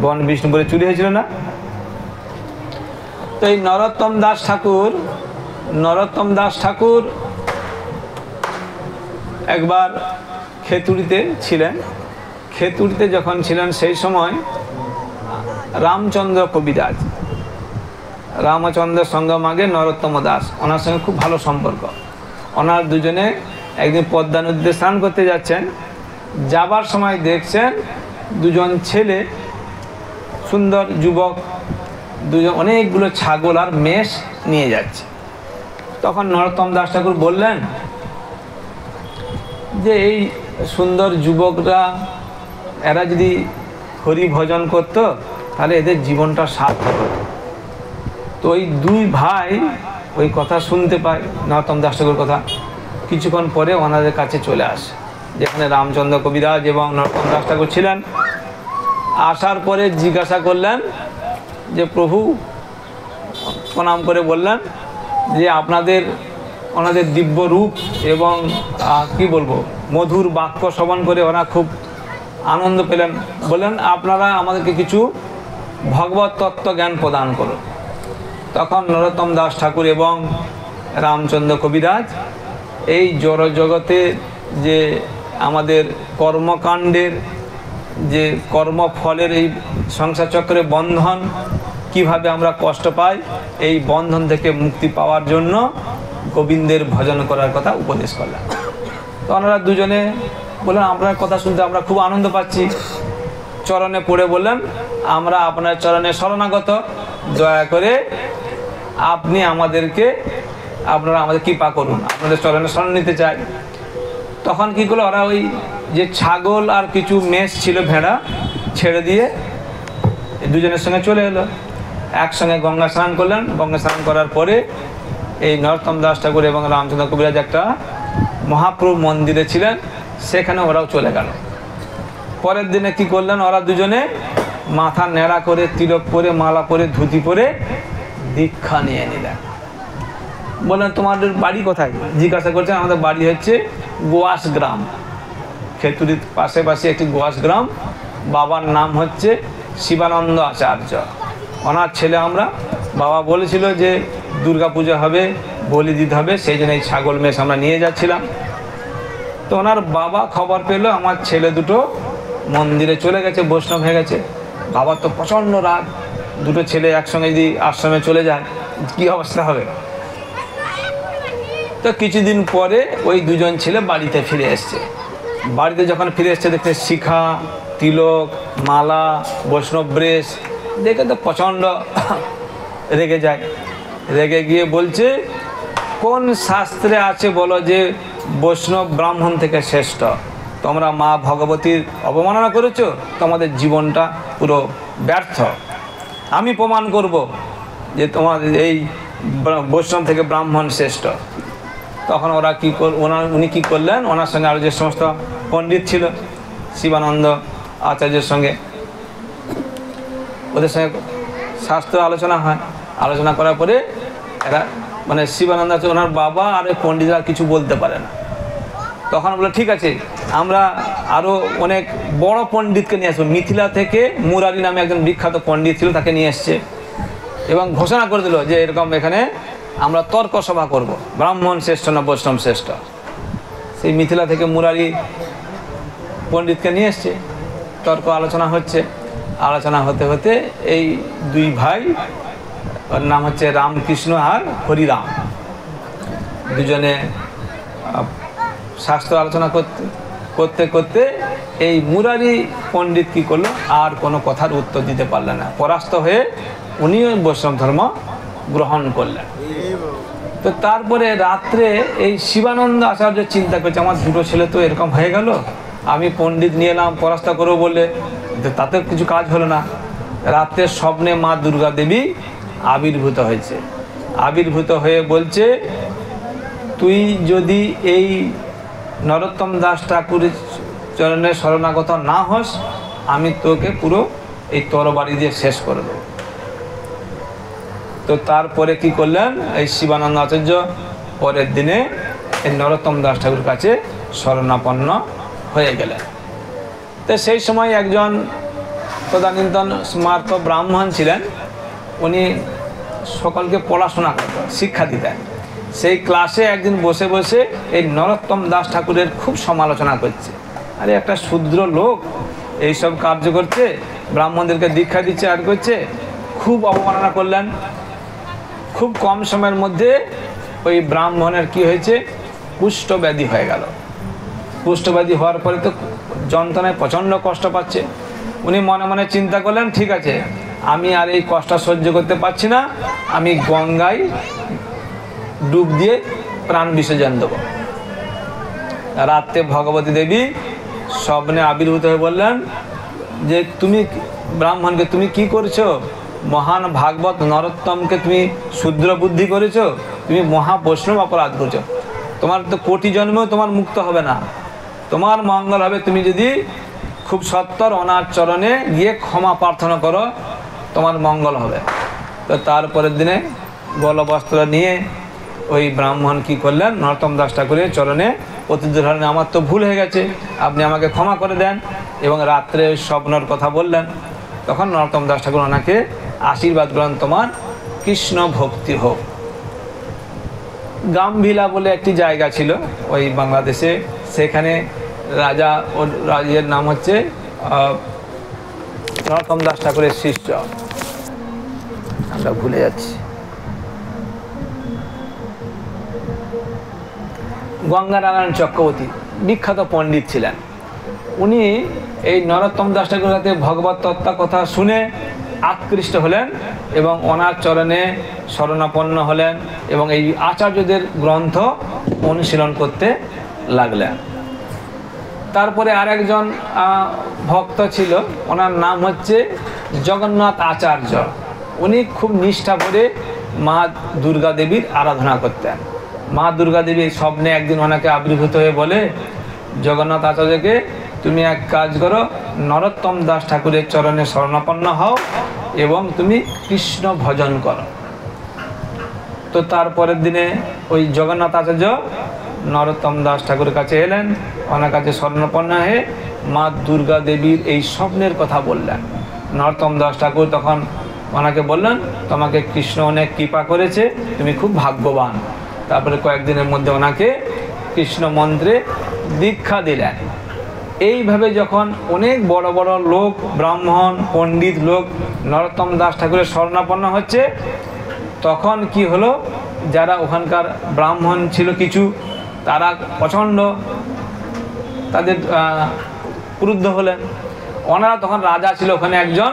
বন বিষ্ণুপুরে চুরি হয়েছিল না? তো এই নরোত্তম দাস ঠাকুর একবার খেতুড়িতে ছিলেন। খেতুড়িতে যখন ছিলেন সেই সময় রামচন্দ্র কবিরাজ, রামচন্দ্রের সঙ্গে মাগে নরোত্তম দাস, ওনার সঙ্গে খুব ভালো সম্পর্ক। ওনার দুজনে একদিন পদ্মা নদীতে স্নান করতে যাচ্ছেন। যাবার সময় দেখছেন দুজন ছেলে, সুন্দর যুবক, দুজন অনেকগুলো ছাগল আর মেষ নিয়ে যাচ্ছে। তখন নরোত্তম দাস ঠাকুর বললেন যে এই সুন্দর যুবকরা, এরা যদি হরি ভজন করত তাহলে এদের জীবনটা সার্থক হতো। তো ওই দুই ভাই ওই কথা শুনতে পায়, নরোত্তম দাস ঠাকুর কথা। কিছুক্ষণ পরে ওনাদের কাছে চলে আসে, যেখানে রামচন্দ্র কবিরাজ এবং নরোত্তম দাস ঠাকুর ছিলেন। আসার পরে জিজ্ঞাসা করলেন যে প্রভু, প্রণাম করে বললেন যে ওনাদের দিব্য রূপ এবং কি বলবো মধুর বাক্য শ্রবণ করে ওরা খুব আনন্দ পেলেন। বললেন আপনারা আমাদেরকে কিছু ভগবত তত্ত্ব জ্ঞান প্রদান করুন। তখন নরোত্তম দাস ঠাকুর এবং রামচন্দ্র কবিরাজ এই জড় জগতে যে আমাদের কর্মকাণ্ডের যে কর্মফলের এই সংসার চক্রের বন্ধন, কিভাবে আমরা কষ্ট পাই, এই বন্ধন থেকে মুক্তি পাওয়ার জন্য গোবিন্দের ভজন করার কথা উপদেশ করলেন। তো ওনারা দুজনে বললেন আপনার কথা শুনতে আমরা খুব আনন্দ পাচ্ছি। চরণে পড়ে বললেন আমরা আপনার চরণে শরণাগত, দয়া করে আপনি আপনারা আমাদের কৃপা করুন, আপনাদের চরণে শরণ নিতে চাই। তখন কি করলো ওরা, ওই যে ছাগল আর কিছু মেষ ছিল ভেড়া ছেড়ে দিয়ে দুজনের সঙ্গে চলে এলো। একসঙ্গে গঙ্গা স্নান করলেন। গঙ্গা স্নান করার পরে এই নরোত্তম দাস ঠাকুর এবং রামচন্দ্র কবিরাজ একটা মহাপ্রভু মন্দিরে ছিলেন, সেখানে ওরাও চলে গেল। পরের দিনে কি করলেন, ওরা দুজনে মাথা ন্যাড়া করে, তিলক পরে, মালা পরে, ধুতি পরে দীক্ষা নিয়ে নিলেন। বললেন তোমাদের বাড়ি কোথায়? জিজ্ঞাসা করছেন। আমাদের বাড়ি হচ্ছে গোয়াস গ্রাম, খেতুরির পাশে একটি গোয়াস গ্রাম। বাবার নাম হচ্ছে শিবানন্দ আচার্য, ওনার ছেলে আমরা। বাবা বলেছিল যে দুর্গা পূজা হবে, বলি দিতে হবে, সেই জন্য এই ছাগল মেষ আমরা নিয়ে যাচ্ছিলাম। তো ওনার বাবা খবর পেলো আমার ছেলে দুটো মন্দিরে চলে গেছে, বৈষ্ণব হয়ে গেছে। বাবার তো প্রচণ্ড রাগ, দুটো ছেলে একসঙ্গে যদি আশ্রমে চলে যায় কী অবস্থা হবে। তো কিছুদিন পরে ওই দুজন ছেলে বাড়িতে ফিরে এসছে। বাড়িতে যখন ফিরে এসছে দেখতে শিখা, তিলক, মালা, বৈষ্ণব ব্রেশ দেখে তো প্রচণ্ড রেগে যায়। রেগে গিয়ে বলছে, কোন শাস্ত্রে আছে বলো যে বৈষ্ণব ব্রাহ্মণ থেকে শ্রেষ্ঠ? তোমরা মা ভগবতীর অবমাননা করেছো, তোমাদের জীবনটা পুরো ব্যর্থ। আমি প্রমাণ করব যে তোমাদের এই বৈষ্ণব থেকে ব্রাহ্মণ শ্রেষ্ঠ। তখন ওরা উনি কী করলেন, ওনার সঙ্গে আরও যে সমস্ত পণ্ডিত ছিল শিবানন্দ আচার্যের সঙ্গে, ওদের সঙ্গে শাস্ত্র আলোচনা হয়। আলোচনা করার পরে এরা মানে শিবানন্দ আচার্য ওনার বাবা আর ওই পণ্ডিতরা কিছু বলতে পারে না। তখন বলে ঠিক আছে, আমরা আরও অনেক বড় পণ্ডিতকে নিয়ে আসবো। মিথিলা থেকে মুরারি নামে একজন বিখ্যাত পণ্ডিত ছিল, তাকে নিয়ে এসছে এবং ঘোষণা করে দিল যে এরকম এখানে আমরা তর্ক সভা করব, ব্রাহ্মণ শ্রেষ্ঠ না বৈষ্ণব শ্রেষ্ঠ। সেই মিথিলা থেকে মুরারি পণ্ডিতকে নিয়ে এসছে, তর্ক আলোচনা হচ্ছে। আলোচনা হতে হতে এই দুই ভাই, ওর নাম হচ্ছে রামকৃষ্ণ আর হরিরাম, দুজনে শাস্ত্র আলোচনা করতে করতে এই মুরারি পণ্ডিত কী করলো, আর কোনো কথার উত্তর দিতে পারলেন না। পরাস্ত হয়ে উনিও বৈষ্ণব ধর্ম গ্রহণ করলেন। তো তারপরে রাত্রে এই শিবানন্দ আচার্য চিন্তা করছে, আমার দুটো ছেলে তো এরকম হয়ে গেল, আমি পণ্ডিত নিয়ে এলাম পরাস্ত করবো বলে, তাতে কিছু কাজ হলো না। রাত্রে স্বপ্নে মা দুর্গা দেবী আবির্ভূত হয়েছে। আবির্ভূত হয়ে বলছে, তুই যদি এই নরোত্তম দাস ঠাকুরের চরণে শরণাগত না হস, আমি তোকে পুরো এই তরবারি দিয়ে শেষ করে দেবো। তো তারপরে কি করলেন, এই শিবানন্দ আচার্য পরের দিনে এই নরোত্তম দাস ঠাকুরের কাছে শরণাপন্ন হয়ে গেলেন। তো সেই সময় একজন তদানীন্তন স্মার্ত ব্রাহ্মণ ছিলেন, উনি সকলকে পড়াশোনা করতেন, শিক্ষা দিতেন। সেই ক্লাসে একদিন বসে বসে এই নরোত্তম দাস ঠাকুরের খুব সমালোচনা করছে। আরে একটা শূদ্র লোক এইসব কার্য করছে, ব্রাহ্মণদেরকে দীক্ষা দিচ্ছে আর করছে, খুব অবমাননা করলেন। খুব কম সময়ের মধ্যে ওই ব্রাহ্মণের কি হয়েছে, কুষ্ঠব্যাধি হয়ে গেল। কুষ্ঠব্যাধি হওয়ার পরে তো যন্ত্রণায় প্রচণ্ড কষ্ট পাচ্ছে। উনি মনে মনে চিন্তা করলেন, ঠিক আছে, আমি আর এই কষ্ট সহ্য করতে পারছি না, আমি গঙ্গায় ডুব দিয়ে প্রাণ বিসর্জন দেব। রাত্রে ভগবতী দেবী স্বপ্নে আবির্ভূত হয়ে বললেন যে তুমি ব্রাহ্মণকে তুমি কি করছো, মহান ভাগবত নরোত্তমকে তুমি শূদ্র বুদ্ধি করেছো, তুমি মহা বৈষ্ণব অপরাধ করছো, তোমার তো কোটি জন্মেও তোমার মুক্ত হবে না। তোমার মঙ্গল হবে তুমি যদি খুব সত্তর ওনার চরণে গিয়ে ক্ষমা প্রার্থনা করো, তোমার মঙ্গল হবে। তো তারপরের দিনে গলবস্ত্র নিয়ে ওই ব্রাহ্মণ কি করলেন, নরোত্তম দাস ঠাকুরের চরণে প্রতিদিন আমার তো ভুল হয়ে গেছে, আপনি আমাকে ক্ষমা করে দেন, এবং রাত্রে স্বপ্নর কথা বললেন। তখন নরোত্তম দাস ঠাকুর ওনাকে আশীর্বাদ করলেন, তোমার কৃষ্ণ ভক্তি হোক। গামভিলা বলে একটি জায়গা ছিল ওই বাংলাদেশে, সেখানে রাজা, ওর রাজের নাম হচ্ছে নরোত্তম দাস ঠাকুরের শিষ্য, আমরা ভুলে যাচ্ছি, গঙ্গানারায়ণ চক্রবর্তী বিখ্যাত পণ্ডিত ছিলেন। উনি এই নরোত্তম দাস ঠাকুরের সাথে ভগবত তত্ত্ব কথা শুনে আকৃষ্ট হলেন এবং ওনার চরণে শরণাপন্ন হলেন এবং এই আচার্যদের গ্রন্থ অনুশীলন করতে লাগলেন। তারপরে আরেকজন ভক্ত ছিল, ওনার নাম হচ্ছে জগন্নাথ আচার্য। উনি খুব নিষ্ঠা করে মা দুর্গা দেবীর আরাধনা করতেন। মা দুর্গা দেবী স্বপ্নে একদিন ওনাকে আবির্ভূত হয়ে বলে, জগন্নাথ আচার্যকে তুমি এক কাজ করো, নরোত্তম দাস ঠাকুরের চরণে শরণাপন্ন হও এবং তুমি কৃষ্ণ ভজন করো। তো তারপরের দিনে ওই জগন্নাথ আচার্য নরোত্তম দাস ঠাকুরের কাছে এলেন, ওনার কাছে শরণাপন্ন হয়ে মা দুর্গা দেবীর এই স্বপ্নের কথা বললেন। নরোত্তম দাস ঠাকুর তখন ওনাকে বললেন, তোমাকে কৃষ্ণ অনেক কৃপা করেছে, তুমি খুব ভাগ্যবান। তারপরে কয়েকদিনের মধ্যে ওনাকে কৃষ্ণ মন্ত্রে দীক্ষা দিলেন। এইভাবে যখন অনেক বড় বড় লোক, ব্রাহ্মণ পণ্ডিত লোক নরোত্তম দাস ঠাকুরের শরণাপন্ন হচ্ছে, তখন কি হলো, যারা ওখানকার ব্রাহ্মণ ছিল কিছু, তারা প্রচণ্ড তাদের ক্রুদ্ধ হলেন। ওনারা তখন রাজা ছিল ওখানে একজন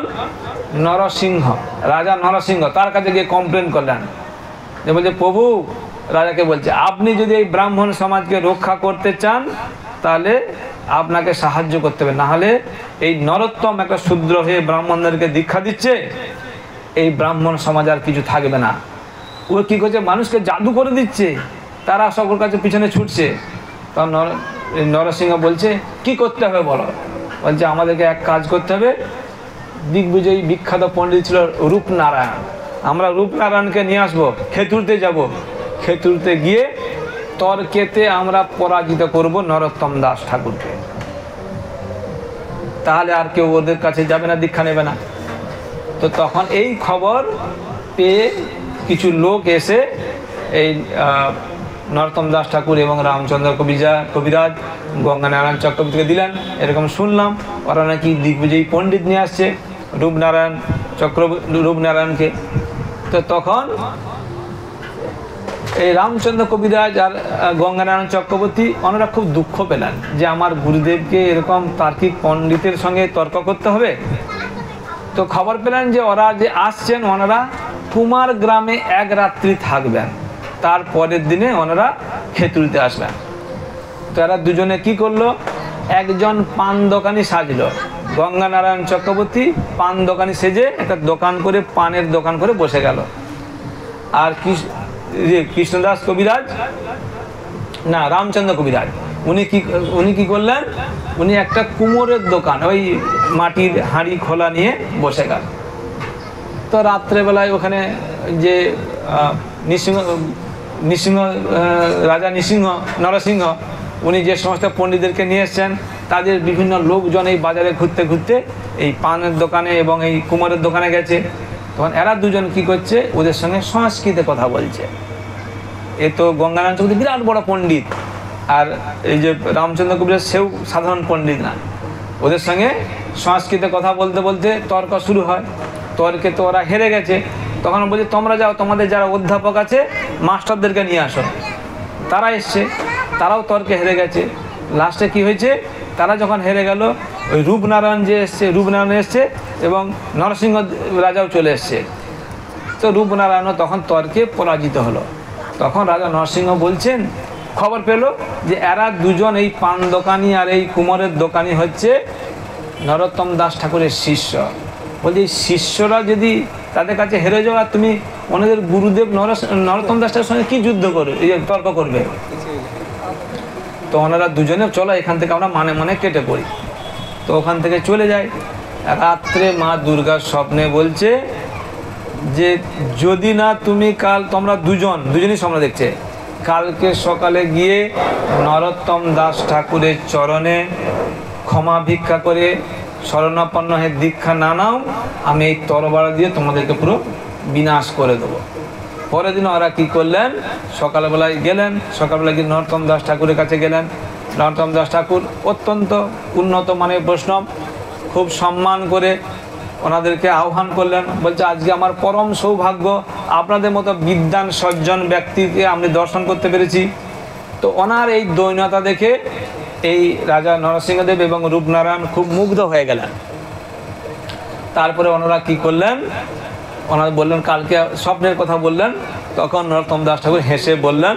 নরসিংহ, রাজা নরসিংহ, তার কাছে গিয়ে কমপ্লেন করলেন যে বলছে, প্রভু রাজাকে বলছে, আপনি যদি এই ব্রাহ্মণ সমাজকে রক্ষা করতে চান তাহলে আপনাকে সাহায্য করতে হবে, নাহলে এই নরোত্তম একটা শূদ্র হয়ে ব্রাহ্মণদেরকে দীক্ষা দিচ্ছে, এই ব্রাহ্মণ সমাজ আর কিছু থাকবে না। ও কী করছে, মানুষকে জাদু করে দিচ্ছে, তারা সকল কাছে পিছনে ছুটছে। তখন নরসিংহ বলছে, কি করতে হবে বলো? বলছে, আমাদেরকে এক কাজ করতে হবে। দিগ্বিজয়ী বিখ্যাত পণ্ডিত ছিল রূপনারায়ণ, আমরা রূপনারায়ণকে নিয়ে আসবো, খেতুরতে যাব, খেতুরতে গিয়ে তর্কেতে আমরা পরাজিত করব নরোত্তম দাস ঠাকুরকে, তাহলে আর কেউ ওদের কাছে যাবে না, দীক্ষা নেবে না। তো তখন এই খবর পেয়ে কিছু লোক এসে এই নরোত্তম দাস ঠাকুর এবং রামচন্দ্র কবিরাজ গঙ্গানারায়ণ চক্রবর্তীকে দিলেন, এরকম শুনলাম ওরা নাকি দিগ্বিজয়ী পণ্ডিত নিয়ে আসছে রূপনারায়ণকে। তো তখন এই রামচন্দ্র কবিরাজ আর গঙ্গানারায়ণ চক্রবর্তী ওনারা খুব দুঃখ পেলেন যে আমার গুরুদেবকে এরকম তার্কিক পণ্ডিতের সঙ্গে তর্ক করতে হবে। তো খবর পেলেন যে ওরা যে আসছেন, ওনারা কুমার গ্রামে এক রাত্রি থাকবেন, তার পরের দিনে ওনারা খেতুরিতে আসবেন। তো এরা দুজনে কি করলো, একজন পান দোকানি সাজলো, গঙ্গানারায়ণ চক্রবর্তী পান দোকানি সেজে একটা দোকান করে, পানের দোকান করে বসে গেল। আর কৃষ্ণদাস কবিরাজ, না রামচন্দ্র কবিরাজ, উনি কি করলেন, উনি একটা কুমোরের দোকান, ওই মাটির হাঁড়ি খোলা নিয়ে বসে গেল। তো রাত্রেবেলায় ওখানে যে রাজা নরসিংহ উনি যে সমস্ত পণ্ডিতদেরকে নিয়ে এসছেন, তাদের বিভিন্ন লোকজন এই বাজারে ঘুরতে ঘুরতে এই পানের দোকানে এবং এই কুমোরের দোকানে গেছে। তখন এরা দুজন কি করছে, ওদের সঙ্গে সংস্কৃতে কথা বলছে। এ তো গঙ্গানারায়ণ চক্রবর্তী বিরাট বড় পণ্ডিত, আর এই যে রামচন্দ্র কবিরাজ সেও সাধারণ পণ্ডিত না। ওদের সঙ্গে সংস্কৃতে কথা বলতে বলতে তর্ক শুরু হয়। তর্কে তো ওরা হেরে গেছে। তখন বলছে, তোমরা যাও, তোমাদের যারা অধ্যাপক আছে মাস্টারদেরকে নিয়ে আসো। তারা এসছে, তারাও তর্কে হেরে গেছে। লাস্টে কি হয়েছে, তারা যখন হেরে গেল, ওই রূপনারায়ণ এসছে এবং নরসিংহ রাজাও চলে এসছে। তো রূপনারায়ণও তখন তর্কে পরাজিত হলো। তখন রাজা নরসিংহ বলছেন, খবর পেল যে এরা দুজন, এই পান দোকানি আর এই কুমোরের দোকানি হচ্ছে নরোত্তম দাস ঠাকুরের শিষ্য। বলছে, এই শিষ্যরা যদি তাদের কাছে হেরে যাও, আর তুমি ওনাদের গুরুদেব নরোত্তম দাস ঠাকুরের সঙ্গে কি যুদ্ধ করবে, তর্ক করবে? তো ওনারা দুজনে, চলো এখান থেকে আমরা মানে মানে কেটে পড়ি। তো ওখান থেকে চলে যায়। রাত্রে মা দুর্গার স্বপ্নে বলছে যে যদি না তুমি কাল, তোমরা দুজনই স্বপ্ন দেখছে, কালকে সকালে গিয়ে নরোত্তম দাস ঠাকুরের চরণে ক্ষমা ভিক্ষা করে শরণাপন্ন হয়ে দীক্ষা না নাও, আমি এই তরবারি দিয়ে তোমাদেরকে পুরো বিনাশ করে দেবো। পরের দিন ওরা কী করলেন, সকালবেলায় গেলেন, সকালবেলা গিয়ে নরোত্তম দাস ঠাকুরের কাছে গেলেন। নরোত্তম দাস ঠাকুর অত্যন্ত উন্নত মানের বৈষ্ণব, খুব সম্মান করে ওনাদেরকে আহ্বান করলেন। বলছে, আজকে আমার পরম সৌভাগ্য, আপনাদের মতো বিদ্বান সজ্জন ব্যক্তিকে আমি দর্শন করতে পেরেছি। তো ওনার এই দৈন্যতা দেখে এই রাজা নরসিংহদেব এবং রূপনারায়ণ খুব মুগ্ধ হয়ে গেলেন। তারপরে ওনারা কি করলেন, ওনারা বললেন, কালকে স্বপ্নের কথা বললেন। তখন নরোত্তম দাস ঠাকুর হেসে বললেন,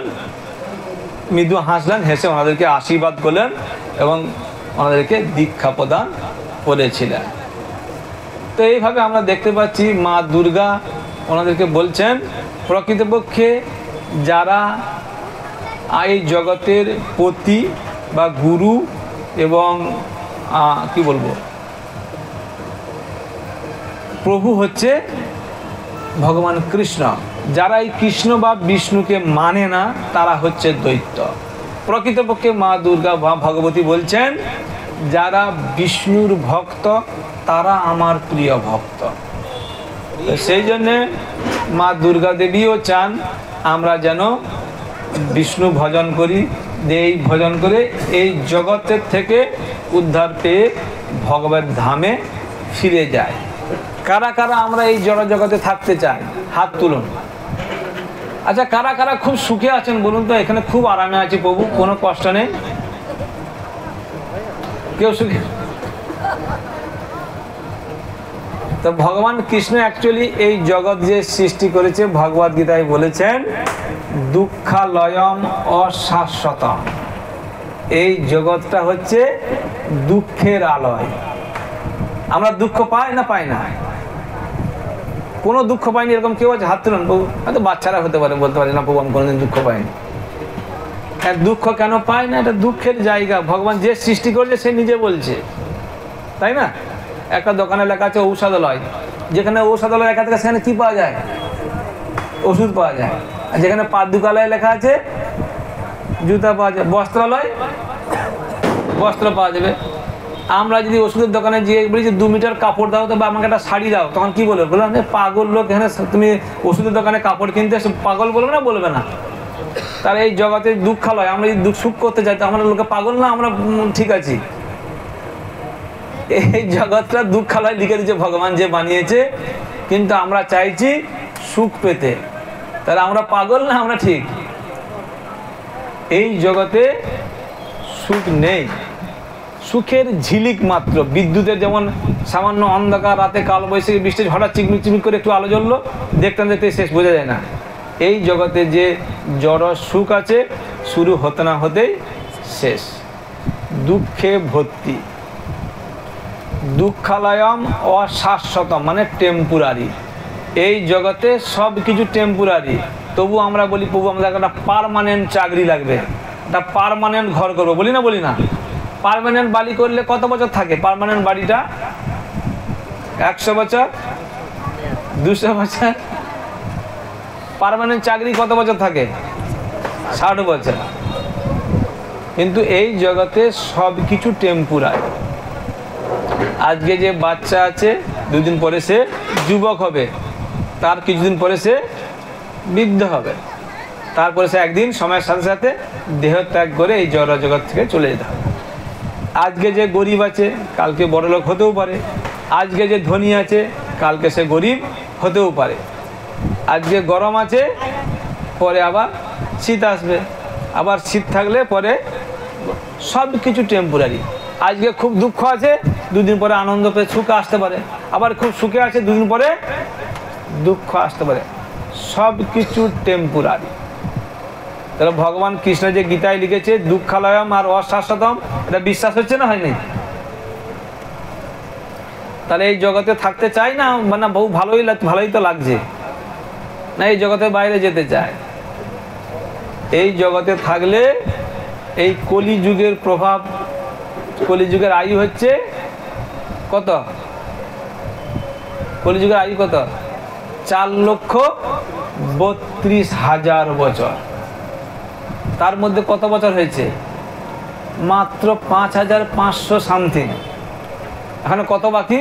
মৃদু হাসলেন, হেসে ওনাদেরকে আশীর্বাদ করলেন এবং ওনাদেরকে দীক্ষা প্রদান করেছিলেন। তো এইভাবে আমরা দেখতে পাচ্ছি মা দুর্গা ওনাদেরকে বলছেন, প্রকৃতপক্ষে যারা এই জগতের পতি বা গুরু এবং কি বলবো, প্রভু হচ্ছে ভগবান কৃষ্ণ। যারা এই কৃষ্ণ বা বিষ্ণুকে মানে না, তারা হচ্ছে দৈত্য। প্রকৃতপক্ষে মা দুর্গা বা ভগবতী বলছেন, যারা বিষ্ণুর ভক্ত তারা আমার প্রিয় ভক্ত। সেই জন্যে মা দুর্গা দেবীও চান আমরা যেন বিষ্ণু ভজন করি, এই ভজন করে এই জগতের থেকে উদ্ধার পেয়ে ভগবত ধামে ফিরে যায়। কারা কারা আমরা এই জড় জগতে থাকতে চাই? হাত তুলুন। আচ্ছা, কারা কারা খুব সুখে আছেন বলুন তো? এখানে খুব আরামে আছি প্রভু, কোনো কষ্ট নেই। কেউ সুখে? তো ভগবান কৃষ্ণ অ্যাকচুয়ালি এই জগৎ যে সৃষ্টি করেছে, ভগবদ গীতায় বলেছেন দুঃখালয়ম অশাশ্বতম। এই জগৎটা হচ্ছে দুঃখের আলয়। আমরা দুঃখ পাই না পাই না? কোনো দুঃখ পাইনি এরকম কেউ আছে? হাত তুলুন প্রভু। হয়তো বাচ্চারা হতে পারে, বলতে পারে না প্রভু আমি কোনোদিন দুঃখ পাইনি। হ্যাঁ, দুঃখ কেন পাই না? এটা দুঃখের জায়গা। ভগবান যে সৃষ্টি করেছে সে নিজে বলছে, তাই না? একটা দোকানে লেখা আছে ঔষধালয়। যেখানে ঔষধালয় লেখা থাকে সেখানে কি পাওয়া যায়? ওষুধ পাওয়া যায়। আর যেখানে পাদুকালয় লেখা আছে জুতা পাওয়া যায়। বস্ত্রালয়, বস্ত্র পাওয়া যাবে। আমরা যদি ওষুধের দোকানে গিয়ে বলি যে 2 মিটার কাপড় দাও তো, বা আমাকে একটা শাড়ি দাও, তখন কি বলবে? বললাম পাগল লোক, এখানে তুমি ওষুধের দোকানে কাপড় কিনতে পাগল বলবে না? বলবে না। তার এই জগতে দুঃখালয়। আমরা যদি দুঃখ সুখ করতে চাই তো আমরা লোকে পাগল না? আমরা ঠিক আছি? এই জগৎটা দুঃখালয় লিখে দিয়েছে ভগবান যে বানিয়েছে, কিন্তু আমরা চাইছি সুখ পেতে। তাহলে আমরা পাগল না আমরা ঠিক? এই জগতে সুখ নেই, সুখের ঝিলিক মাত্র। বিদ্যুতের যেমন সামান্য অন্ধকার রাতে কালবৈশাখী বৃষ্টি হঠাৎ চিকমিক চিকমিক করে একটু আলো জ্বললো, দেখতে দেখতে শেষ বোঝা যায় না। এই জগতে যে জড় সুখ আছে শুরু হতে না হতেই শেষ। দুঃখে ভর্তি। দুঃখালয়ম অশাশ্বতম মানে টেম্পুরারি। এই জগতে সব কিছু টেম্পুরারি। তবু আমরা বলি প্রভু আমাদের একটা পার্মানেন্ট চাকরি লাগবে, একটা পার্মানেন্ট ঘর করবো, বলি না? বলি না? পার্মানেন্ট বাড়ি করলে কত বছর থাকে? পার্মানেন্ট বাড়িটা 100 বছর, 200 বছর। পার্মানেন্ট চাকরি কত বছর থাকে? 60 বছর। কিন্তু এই জগতে সব কিছু টেম্পুরারি। আজকে যে বাচ্চা আছে 2 দিন পরে সে যুবক হবে, তার কিছুদিন পরে সে বৃদ্ধ হবে, তারপরে সে একদিন সময়ের সাথে সাথে দেহ ত্যাগ করে এই জড় জগৎ থেকে চলে যেতে হবে। আজকে যে গরিব আছে কালকে বড়লোক হতেও পারে, আজকে যে ধনী আছে কালকে সে গরিব হতেও পারে। আজকে গরম আছে পরে আবার শীত আসবে, আবার শীত থাকলে পরে সব কিছু টেম্পোরারি। আজকে খুব দুঃখ আছে 2 দিন পরে আনন্দ পেয়ে সুখ আসতে পারে, আবার খুব সুখে আছে 2 দিন পরে দুঃখ আসতে পারে। সব কিছু টেম্পোরারি। তাহলে ভগবান কৃষ্ণ যে গীতায় লিখেছে দুঃখালয়ম আর অশাশ্বতম, এটা বিশ্বাস হচ্ছে না? হয়নি? তাহলে এই জগতে থাকতে চাই না? মানে বহু ভালোই তো লাগছে না? এই জগতের বাইরে যেতে চায়। এই জগতে থাকলে এই কলিযুগের প্রভাব, কলিযুগের আয়ু হচ্ছে কত? কলিযুগের আয়ু কত? 4,32,000 বছর। তার মধ্যে কত বছর হয়েছে? মাত্র 5,500 সামথিং। এখানে কত বাকি?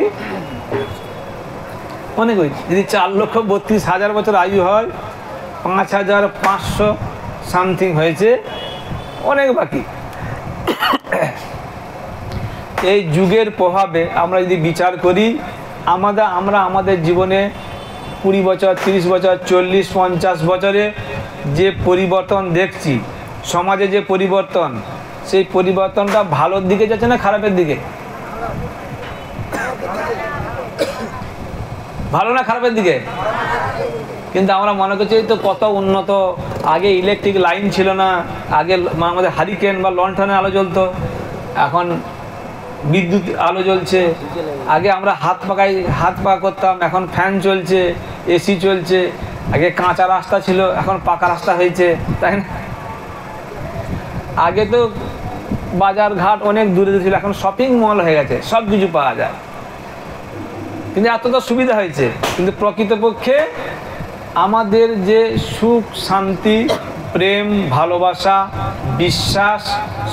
অনেক। যদি 4,32,000 বছর আয়ু হয়, 5,500 সামথিং হয়েছে, অনেক বাকি। এই যুগের প্রভাবে আমরা যদি বিচার করি, আমরা আমাদের জীবনে 20 বছর, 30 বছর, 40, 50 বছরে যে পরিবর্তন দেখছি, সমাজে যে পরিবর্তন, সেই পরিবর্তনটা ভালোর দিকে যাচ্ছে না খারাপের দিকে? ভালো না খারাপের দিকে? কিন্তু আমরা মনে করছি তো কত উন্নত। আগে ইলেকট্রিক লাইন ছিল না, আগে আমাদের হারিকেন বা লণ্ঠনে আলো জ্বলতো, এখন বিদ্যুৎ আলো জ্বলছে। আগে আমরা হাত পা করতাম, এখন ফ্যান চলছে, এসি চলছে। আগে কাঁচা রাস্তা ছিল, এখন পাকা রাস্তা হয়েছে, তাই না? আগে তো বাজার ঘাট অনেক দূরে ছিল, এখন শপিং মল হয়ে গেছে, সব কিছু পাওয়া যায়। কিন্তু এতটা সুবিধা হয়েছে, কিন্তু প্রকৃতপক্ষে আমাদের যে সুখ, শান্তি, প্রেম, ভালোবাসা, বিশ্বাস,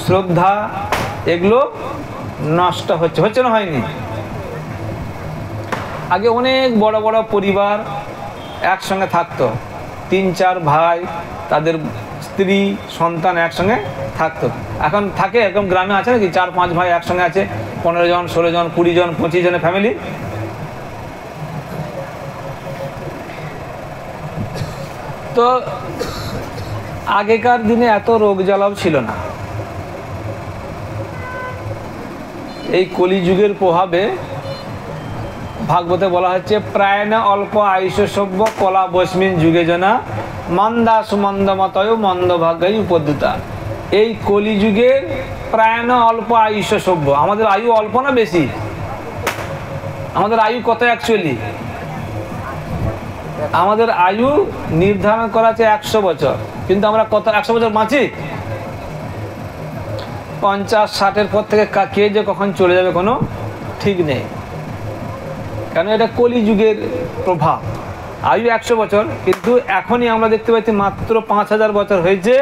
শ্রদ্ধা, এগুলো নষ্ট হচ্ছে না? হয়নি? আগে অনেক বড় বড় পরিবার একসঙ্গে থাকতো, 3-4 ভাই, তাদের স্ত্রী সন্তান একসঙ্গে থাকতো। এখন থাকে এরকম গ্রামে আছে নাকি 4-5 ভাই একসঙ্গে আছে, 15 জন 16 জন 20 জন 25 জনের ফ্যামিলি। তো আগেকার দিনে এত রোগ জ্বালাও ছিল না। এই কলিযুগের প্রভাবে ভাগবতে বলা হচ্ছে প্রায় না অল্প আয়ুষ সভ্য কলা বস্মিন যুগে জনা মন্দা সুমন্দ মতয় মন্দ ভাগ্যই উপদ্যুতা। এই কলিযুগের প্রায় না অল্প আয়ুষ সভ্য, আমাদের আয়ু অল্প না বেশি? আমাদের আয়ু কত অ্যাকচুয়ালি? আমাদের আয়ু নির্ধারণ করা আছে 100 বছর, কিন্তু আমরা কত 100 বছর বাঁচি? 50-60-এর পর থেকে কে যে কখন চলে যাবে কোনো ঠিক নেই। কেন? এটা কলিযুগের প্রভাব। আয়ু 100 বছর, কিন্তু এখনই আমরা দেখতে পাচ্ছি মাত্র 5000 বছর হয়েছে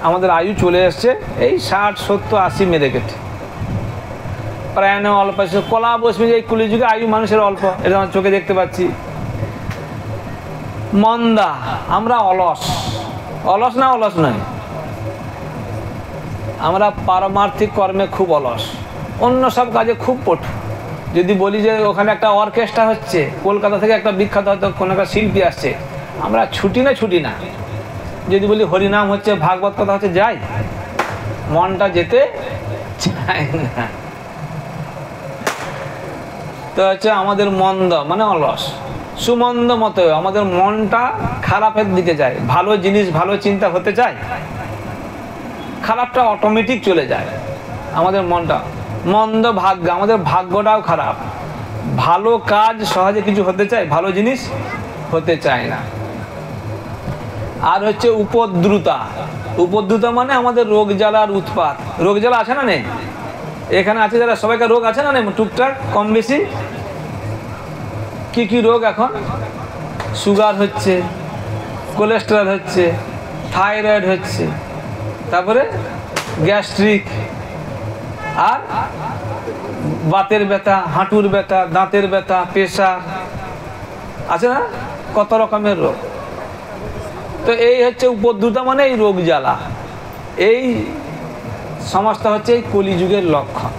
আমাদের আয়ু চলে এসছে এই 60, 70, 80 মেরে কেটে। প্রায় না অল্প কলা বসবে, এই কলিযুগে আয়ু মানুষের অল্প, এটা আমরা চোখে দেখতে পাচ্ছি। মন্দা, আমরা অলস। অলস না অলস নয়, আমরা পারমার্থিক কর্মে খুব অলস, অন্য সব কাজে খুব পটু। যদি বলি যে ওখানে একটা অর্কেস্ট্রা হচ্ছে, কলকাতা থেকে একটা বিখ্যাত হয়তো কোনো একটা শিল্পী আসছে, আমরা ছুটি না। যদি বলি হরিনাম হচ্ছে, ভাগবত কথা হচ্ছে, যাই, মনটা যেতে চায় না। তো হচ্ছে আমাদের মন্দ মানে অলস, সুমন্দ মতো আমাদের মনটা খারাপের দিকে যায়। ভালো জিনিস ভালো চিন্তা হতে চায়, খারাপটা অটোমেটিক চলে যায় আমাদের মনটা। মন্দ ভাগ্য, আমাদের ভাগ্যটাও খারাপ। ভালো কাজ সহজে কিছু হতে চায়, ভালো জিনিস হতে চায় না। আর হচ্ছে উপদ্রুতা। উপদ্রুতা মানে আমাদের রোগ জ্বালার উৎপাত। রোগ জ্বালা আছে না নেই? এখানে আছে যারা, সবাইকার রোগ আছে না নেই টুকটাক কম বেশি? কি কি রোগ এখন? সুগার হচ্ছে, কোলেস্টেরল হচ্ছে, থাইরয়েড হচ্ছে, তারপরে গ্যাস্ট্রিক, আর বাতের ব্যথা, হাঁটুর ব্যথা, দাঁতের ব্যথা, প্রেশার, আছে না কত রকমের রোগ। তো এই হচ্ছে উপদ্রুতা মানে এই রোগ জ্বালা। এই সমস্ত হচ্ছে এই কলিযুগের লক্ষণ।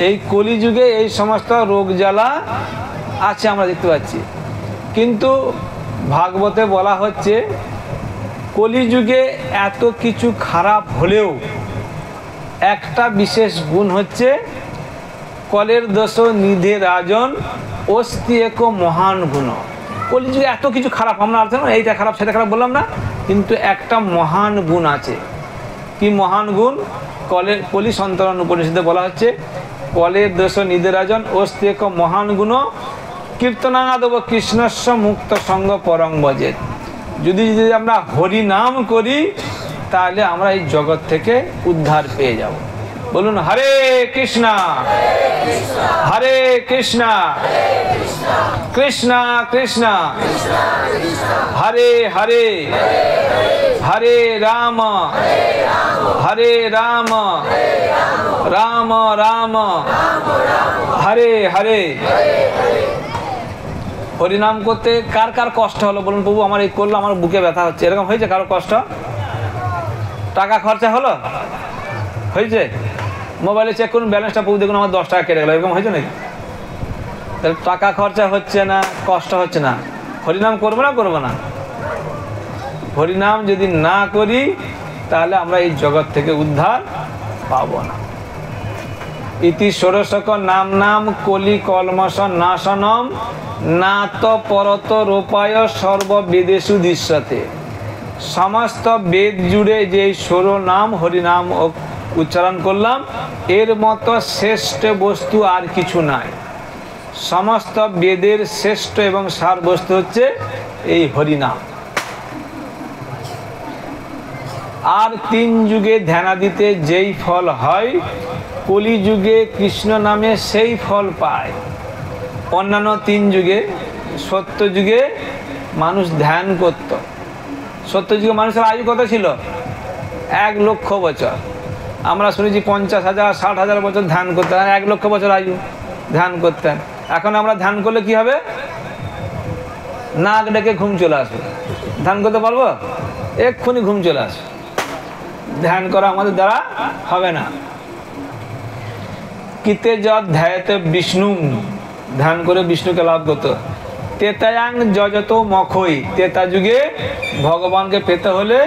এই কলিযুগে এই সমস্ত রোগ জ্বালা আছে আমরা দেখতে পাচ্ছি। কিন্তু ভাগবতে বলা হচ্ছে কলিযুগে এত কিছু খারাপ হলেও একটা বিশেষ গুণ হচ্ছে কলের দোষ নিধে রাজন অস্তি এক মহান গুণ। কলিযুগে এত কিছু খারাপ, আমরা আছে না এইটা খারাপ সেটা খারাপ বললাম না, কিন্তু একটা মহান গুণ আছে। কি মহান গুণ? কলি সন্তরণ উপনিষদে বলা হচ্ছে কলের দোষ নিধে রাজন অস্তি এক মহান গুণ কীর্তনাদব কৃষ্ণস্ব মুক্ত সঙ্গ পরং ভজেত। যদি আমরা হরি নাম করি তাহলে আমরা এই জগৎ থেকে উদ্ধার পেয়ে যাব। বলুন হরে কৃষ্ণ হরে কৃষ্ণ কৃষ্ণ কৃষ্ণ হরে হরে হরে রাম হরে রাম রাম রাম হরে হরে। হরিনাম করতে কার কার কষ্ট হলো বলুন? প্রভু আমার এই করলো, আমার বুকে ব্যথা হচ্ছে, এরকম হয়েছে কারো কষ্ট? টাকা খরচা হলো? হয়েছে? মোবাইলে চেক করুন ব্যালেন্সটা, প্রভু দেখুন আমার 10 টাকা কেটে গেলো, এরকম হয়েছে নাকি? তাহলে টাকা খরচা হচ্ছে না, কষ্ট হচ্ছে না, হরিনাম করবো না করবো না? হরিনাম যদি না করি তাহলে আমরা এই জগৎ থেকে উদ্ধার পাবো না। ইতি ষোড়শক নাম নাম কলি কলমশ নাশনম নাত পরত রূপায় সর্ববেদেষু দৃশ্যতে। সমস্ত বেদ জুড়ে যে 16 নাম হরিনাম উচ্চারণ করলাম, এর মতো শ্রেষ্ঠ বস্তু আর কিছু নাই। সমস্ত বেদের শ্রেষ্ঠ এবং সার বস্তু হচ্ছে এই হরিনাম। আর 3 যুগে ধ্যানাদিতে যেই ফল হয়, কলিযুগে কৃষ্ণ নামে সেই ফল পায়। অন্যান্য 3 যুগে, সত্য যুগে মানুষ ধ্যান করত। সত্য যুগে মানুষের আয়ু কত ছিল? 1 লক্ষ বছর। আমরা শুনেছি 50,000 60,000 বছর ধ্যান করতেন, 1 লক্ষ বছর আয়ু ধ্যান করতেন। এখন আমরা ধ্যান করলে কি হবে? নাক ডেকে ঘুম চলে আসবে। ধ্যান করতে পারবো? এক্ষুনি ঘুম চলে আসে। ধ্যান করা আমাদের দ্বারা হবে না। কিতে যত ধ্যায়তে বিষ্ণু, ধ্যান করে বিষ্ণুকে লাভ করতে। তেতায়াং যজত মখই, তেতা যুগে ভগবানকে পেতে হলে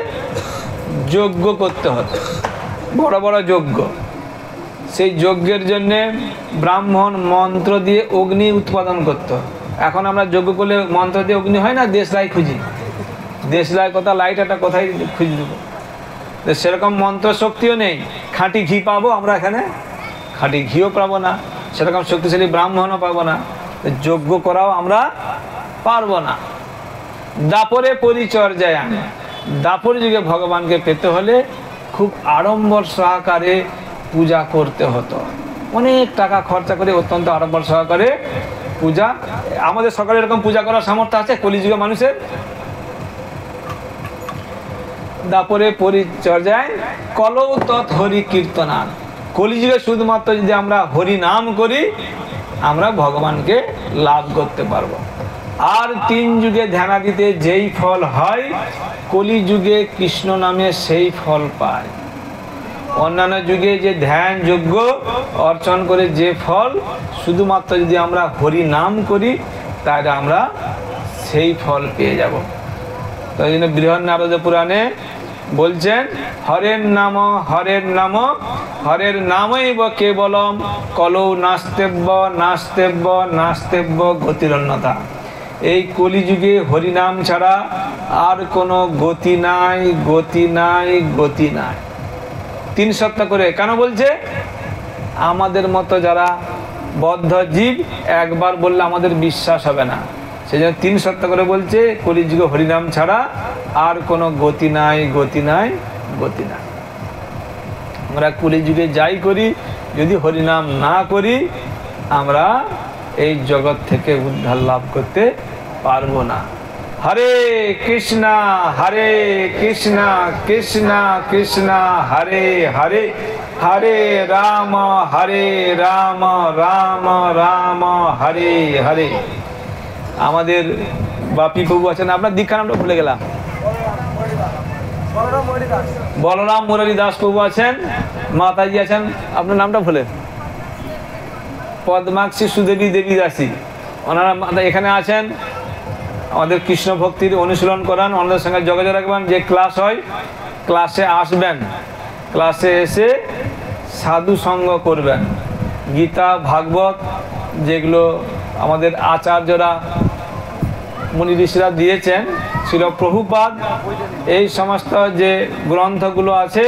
যজ্ঞ করতে হতো, বড় বড় যজ্ঞ। সেই যজ্ঞের জন্যে ব্রাহ্মণ মন্ত্র দিয়ে অগ্নি উৎপাদন করত। এখন আমরা যজ্ঞ করলে মন্ত্র দিয়ে অগ্নি হয় না, দেশলাই খুঁজি, দেশলাই কোথা লাইট একটা কোথায় খুঁজে দেবো, সেরকম মন্ত্র শক্তিও নেই। খাঁটি ঘি পাবো আমরা এখানে, খাঁটি ঘিও পাবো না, সেরকম শক্তিশালী ব্রাহ্মণও পাবো না, যজ্ঞ করাও আমরা পারবো না। দাপরে পরিচর্যায়, দাপর যুগে ভগবানকে পেতে হলে খুব আড়ম্বর সহকারে পূজা করতে হতো, অনেক টাকা খরচা করে অত্যন্ত আড়ম্বর সহকারে পূজা। আমাদের সকালে এরকম পূজা করার সামর্থ্য আছে কলিযুগে মানুষের? দাপরে পরিচর্যায় কলৌ তৎ হরি কীর্তনান, কলিযুগে শুধুমাত্র যদি আমরা হরি নাম করি আমরা ভগবানকে লাভ করতে পারবো। আর 3 যুগে ধ্যানাদিতে যেই ফল হয়, কলিযুগে কৃষ্ণ নামে সেই ফল পায়। অন্যান্য যুগে যে ধ্যান যজ্ঞ অর্চন করে যে ফল, শুধুমাত্র যদি আমরা হরি নাম করি তাহলে আমরা সেই ফল পেয়ে যাব। তাই জন্য বৃহন্নারদ পুরাণে বলছেন, হরের নাম হরের নাম হরের নামৈব কেবলম কলৌ নাস্তেব্য নাস্তেব্য নাস্তেব্য গতিরন্যতা। এই কলিযুগে হরিনাম ছাড়া আর কোনো গতি নাই, গতি নাই, গতি নাই। 3 সপ্তাহ করে কেন বলছে? আমাদের মতো যারা বদ্ধ জীব একবার বললে আমাদের বিশ্বাস হবে না, সেই জন্য 3 সপ্তাহ করে বলছে কলিযুগে হরিনাম ছাড়া আর কোনো গতি নাই, গতি নাই, গতি নাই। আমরা কলিযুগে যাই করি, যদি হরিনাম না করি আমরা এই জগৎ থেকে উদ্ধার লাভ করতে পারবো না। হরে কৃষ্ণা হরে কৃষ্ণা কৃষ্ণা কৃষ্ণা হরে হরে, হরে রাম রাম রাম হরে হরে। আমাদের বাপি প্রভু আছেন, আপনার দীক্ষা নামটা ভুলে গেলাম, বলরাম মুরারি দাস প্রভু আছেন, মাতাজি আছেন, আপনার নামটা ভুলে, পদ্মাক্ষী সুদেবী দেবী দাসী, ওনারা এখানে আছেন। আমাদের কৃষ্ণ ভক্তির অনুশীলন করান, ওনাদের সঙ্গে যোগাযোগ রাখবেন। যে ক্লাস হয় ক্লাসে আসবেন, ক্লাসে এসে সাধু সঙ্গ করবেন। গীতা ভাগবত যেগুলো আমাদের আচার্যরা মুনি ঋষিরা দিয়েছেন, ছিল প্রভুপাদ, এই সমস্ত যে গ্রন্থগুলো আছে